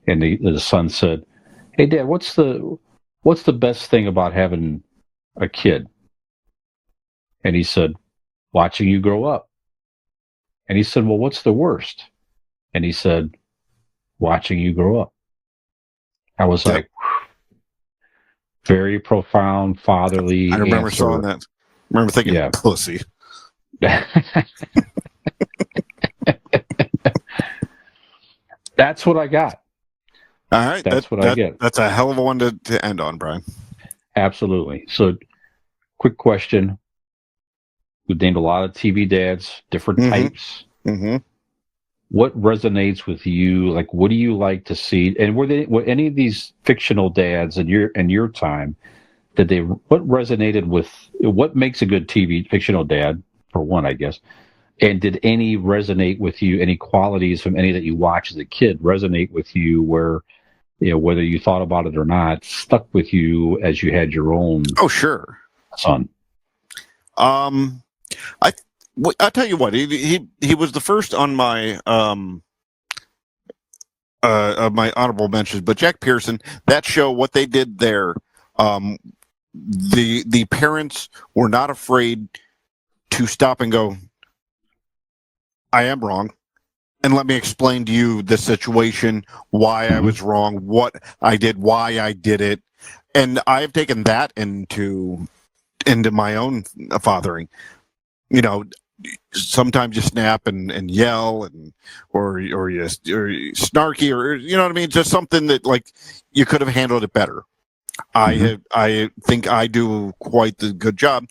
and the son said, "Hey, Dad, what's the best thing about having a kid?" And he said, "Watching you grow up." And he said, "Well, what's the worst?" And he said, "Watching you grow up." I was like, very profound, fatherly. I remember answer. saying that. I remember thinking, pussy. That's what I got. All right. That's what I get. That's a hell of a one to end on, Brian. Absolutely. So, quick question. We've named a lot of TV dads, different types. Mm-hmm. What resonates with you? Like, what do you like to see? And were any of these fictional dads in your time? What resonated with? What makes a good fictional dad? For one, I guess. And did any resonate with you? Any qualities from any that you watched as a kid resonate with you? Where, whether you thought about it or not, stuck with you as you had your own. Oh, sure. Son. I'll tell you what, he was the first on my my honorable mentions, but Jack Pearson, that show, what they did there, the parents were not afraid to stop and go, "I am wrong, and let me explain to you the situation, why I was wrong, what I did, why I did it." And I've taken that into my own fathering. Sometimes you snap and yell or you're snarky, or you know what I mean, just something that, like, you could have handled it better. I think I do quite the good job.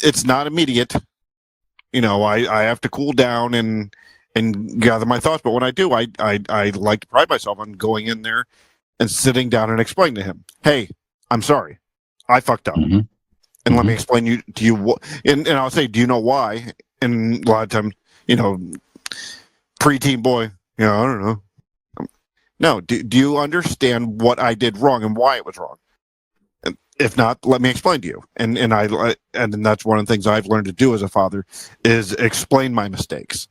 It's not immediate. I have to cool down and gather my thoughts, but when I do, I like to pride myself on going in there and sitting down and explaining to him, "Hey, I'm sorry, I fucked up, and let me explain to you what." And I'll say, "Do you know why?" And a lot of times, preteen boy, I don't know. No, do you understand what I did wrong and why it was wrong? And if not, let me explain to you. And that's one of the things I've learned to do as a father, is explain my mistakes,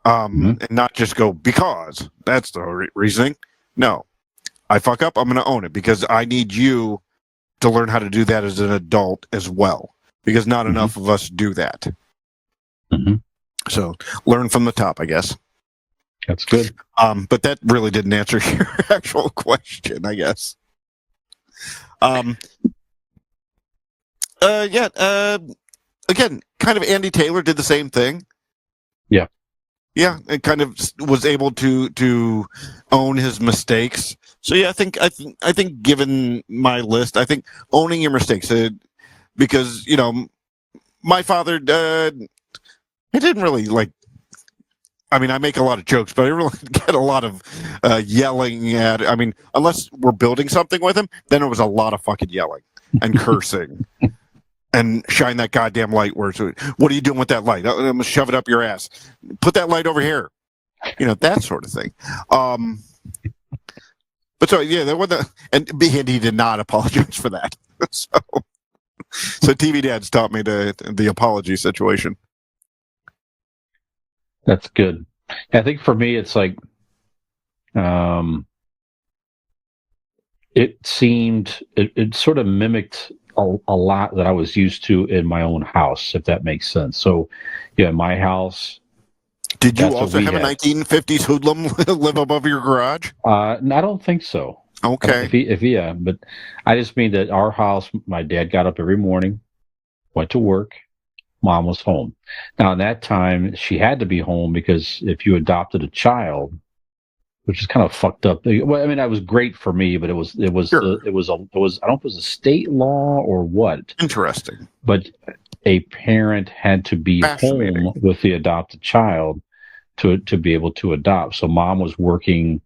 and not just go, because that's the reasoning. No, I fuck up, I'm going to own it, because I need you to learn how to do that as an adult as well, because not enough of us do that. So learn from the top, I guess. That's good. But that really didn't answer your actual question, I guess. Again, kind of Andy Taylor did the same thing. Yeah. Yeah, and kind of was able to own his mistakes. So yeah, I think given my list, I think owning your mistakes, because my father, I didn't really like. I mean, I make a lot of jokes, but I really get a lot of yelling at. I mean, unless we're building something with him, then it was a lot of fucking yelling and cursing. And shine that goddamn light. What are you doing with that light? I'm gonna shove it up your ass. Put that light over here. That sort of thing. But so yeah, there was and he did not apologize for that. So TV dads taught me the apology situation. That's good. I think for me, it's like, it sort of mimicked a lot that I was used to in my own house, if that makes sense. So, yeah, my house. Did you also have a 1950s hoodlum live above your garage? I don't think so. Okay. But I just mean that our house, my dad got up every morning, went to work. Mom was home. Now, in that time, she had to be home, because if you adopted a child, which is kind of fucked up. Well, I mean, that was great for me, but it was sure. I don't know if it was a state law or what. Interesting. But a parent had to be home with the adopted child to be able to adopt. So mom was working,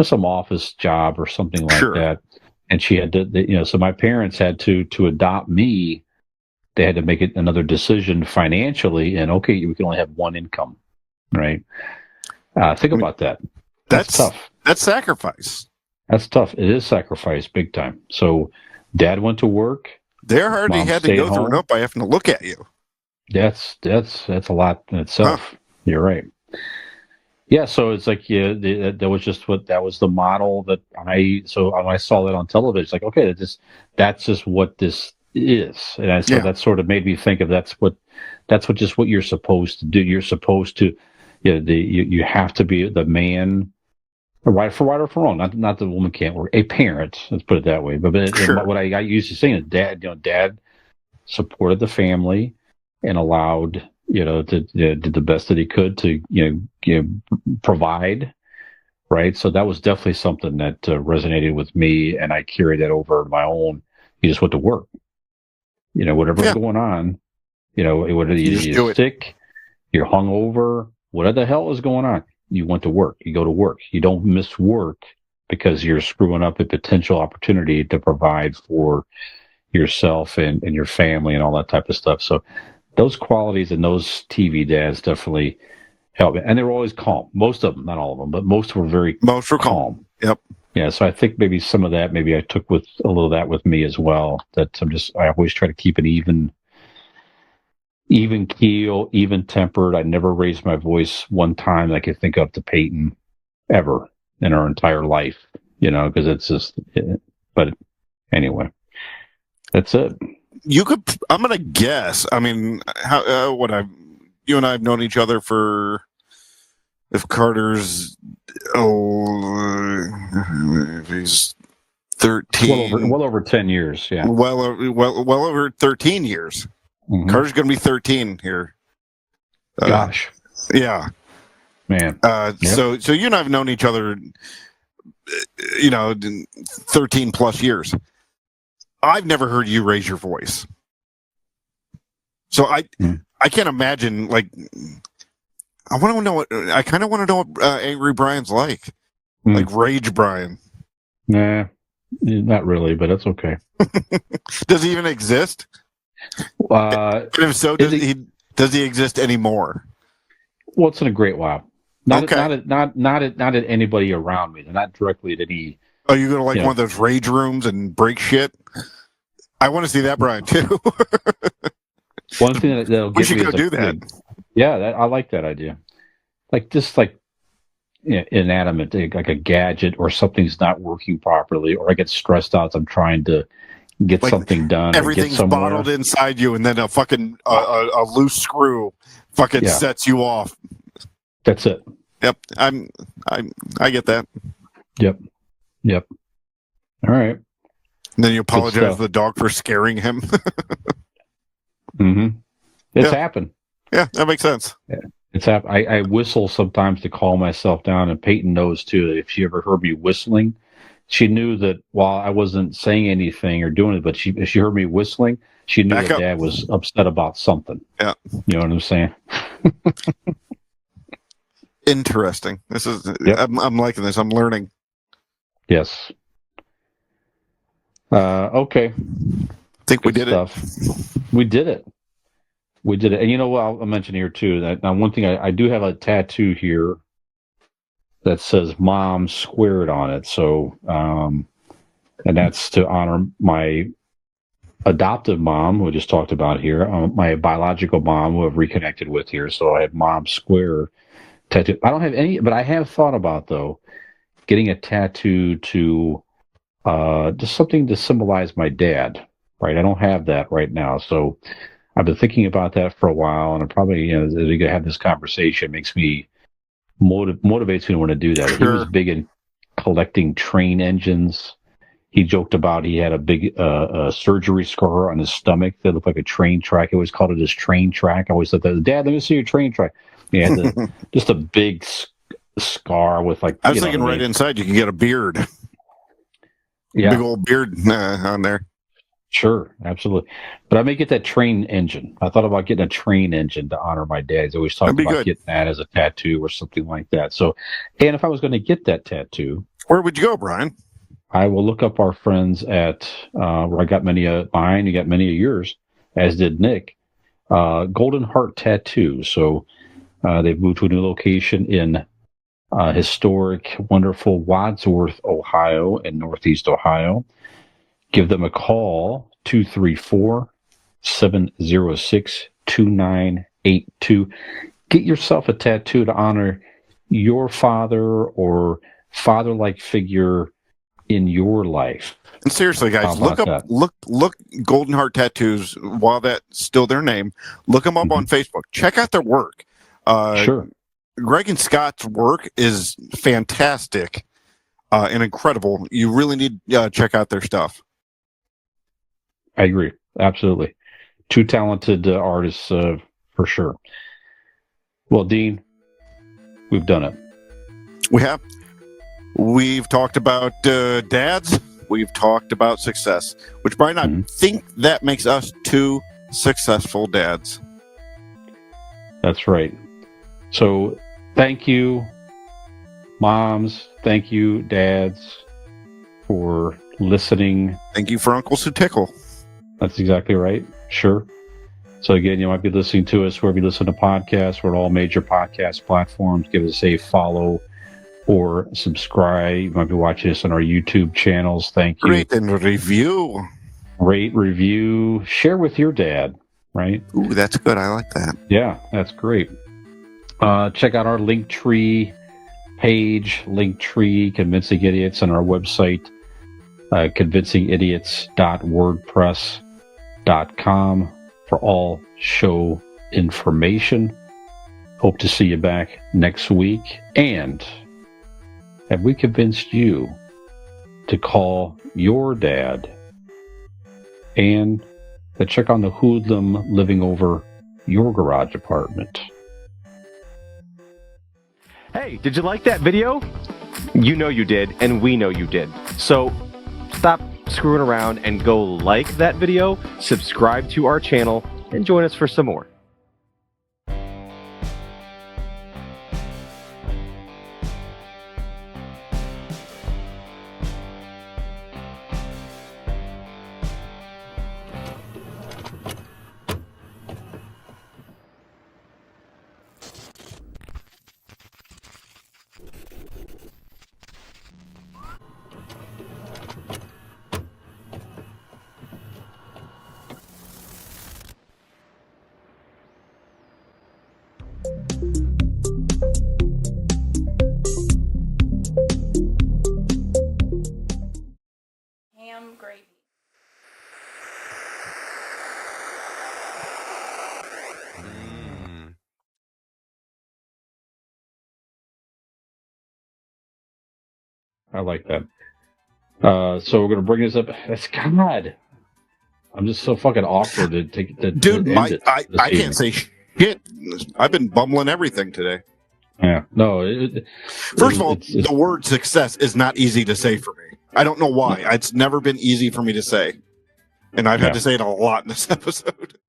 some office job or something like that, and she had to. So my parents had to adopt me. they had to make it another decision financially, and okay, we can only have one income, right? Think about that. That's tough. That's sacrifice. That's tough. It is sacrifice, big time. So, Dad went to work. They already had to go through enough by having to look at you. That's a lot in itself. Huh. You're right. Yeah, so it's like that was the model that when I saw that on television, it's like, okay, that's just what this is, and that sort of made me think of that's what you're supposed to do. You're supposed to, you have to be the man, right or for wrong. Not the woman can't work. A parent, let's put it that way. But sure. What I got used to saying is Dad supported the family and allowed. Did the best that he could to, provide, right? So that was definitely something that resonated with me, and I carried that over my own. You just went to work, whatever's going on, whether you're sick, you're hungover, whatever the hell is going on, you went to work. You go to work. You don't miss work because you're screwing up a potential opportunity to provide for yourself and your family and all that type of stuff. So those qualities and those TV dads definitely help me. And they were always calm. Most of them, not all of them, but most were calm. Yep. Yeah, so I think maybe some of that, maybe I took with a little of that with me as well, that I always try to keep it even keel, even tempered. I never raised my voice one time that I could think of to Peyton ever in our entire life, because it's just, but anyway, that's it. I'm going to guess. I mean, you and I have known each other for, if Carter's, if he's 13. Well over 10 years, yeah. Well over 13 years. Mm-hmm. Carter's going to be 13 here. Gosh. Yeah. Man. Yep. So you and I have known each other, 13 plus years. I've never heard you raise your voice. So I can't imagine, like, I kind of want to know what Angry Brian's like. Like Rage Brian. Nah, not really, but that's okay. Does he even exist? And if so, does he exist anymore? Well, it's in a great while. Not at anybody around me. Not directly at any. Oh, you go to one of those rage rooms and break shit? I want to see that, Brian, too. One thing that'll get we should me go do that. Yeah, I like that idea. Inanimate, like a gadget or something's not working properly, or I get stressed out as I'm trying to get something done. Everything's bottled inside you, and then a fucking a loose screw fucking sets you off. That's it. Yep, I get that. Yep. All right. And then you apologize to the dog for scaring him. Mm-hmm. It's happened. Yeah, that makes sense. Yeah. It's happened. I whistle sometimes to calm myself down, and Peyton knows too that if she ever heard me whistling, she knew that while I wasn't saying anything or doing it, but if she heard me whistling, she knew that Dad was upset about something. Yeah. You know what I'm saying? Interesting. This is. Yep. I'm liking this. I'm learning. Yes. Okay. I think we did it. We did it. And you know what? I'll mention here too that now one thing I do have a tattoo here that says "Mom" squared on it. So, and that's to honor my adoptive mom, who I just talked about here, my biological mom, who I've reconnected with here. So I have "Mom" square tattoo. I don't have any, but I have thought about though getting a tattoo to just something to symbolize my dad. Right, I don't have that right now, so I've been thinking about that for a while, and I probably, as we have this conversation, it makes me motivates me to want to do that. Sure. He was big in collecting train engines. He joked about he had a big surgery scar on his stomach that looked like a train track. He always called it his train track. I always said, "Dad, let me see your train track." He had just a big scar with like. I was thinking right inside you can get a beard. Yeah, big old beard on there. Sure, absolutely. But I may get that train engine. I thought about getting a train engine to honor my dad. He's always talked about getting that as a tattoo or something like that. So, and if I was going to get that tattoo, where would you go, Brian? I will look up our friends at where I got many of mine. You got many of yours as did Nick. Golden Heart Tattoo. So they've moved to a new location in historic, wonderful Wadsworth, Ohio, in Northeast Ohio. Give them a call, 234-706-2982. Get yourself a tattoo to honor your father or father-like figure in your life. And seriously, guys, look Golden Heart Tattoos while that's still their name. Look them up on Facebook. Check out their work. Sure. Greg and Scott's work is fantastic and incredible. You really need to check out their stuff. I agree. Absolutely. Two talented artists for sure. Well, Dean, we've done it. We have. We've talked about dads. We've talked about success, which Brian, I think that makes us two successful dads. That's right. So thank you, moms. Thank you, dads, for listening. Thank you for Uncles Who Tickle. That's exactly right. Sure. So again, you might be listening to us wherever you listen to podcasts. We're at all major podcast platforms. Give us a follow or subscribe. You might be watching us on our YouTube channels. Thank you. Rate and review. Rate, review, share with your dad, right? Ooh, that's good. I like that. Yeah, that's great. Check out our Linktree page, Linktree, Convincing Idiots, on our website, convincingidiots.wordpress.com for all show information. Hope to see you back next week. And have we convinced you to call your dad and to check on the hoodlum living over your garage apartment? Hey, did you like that video? You know you did, and we know you did. So stop screwing around and go like that video, subscribe to our channel, and join us for some more. Ham gravy. I like that. So we're going to bring this up. That's God. I'm just so fucking awkward to take the Dude, I can't say shit. I've been bumbling everything today. Yeah. No. First of all, the word success is not easy to say for me. I don't know why. It's never been easy for me to say. And I've had to say it a lot in this episode.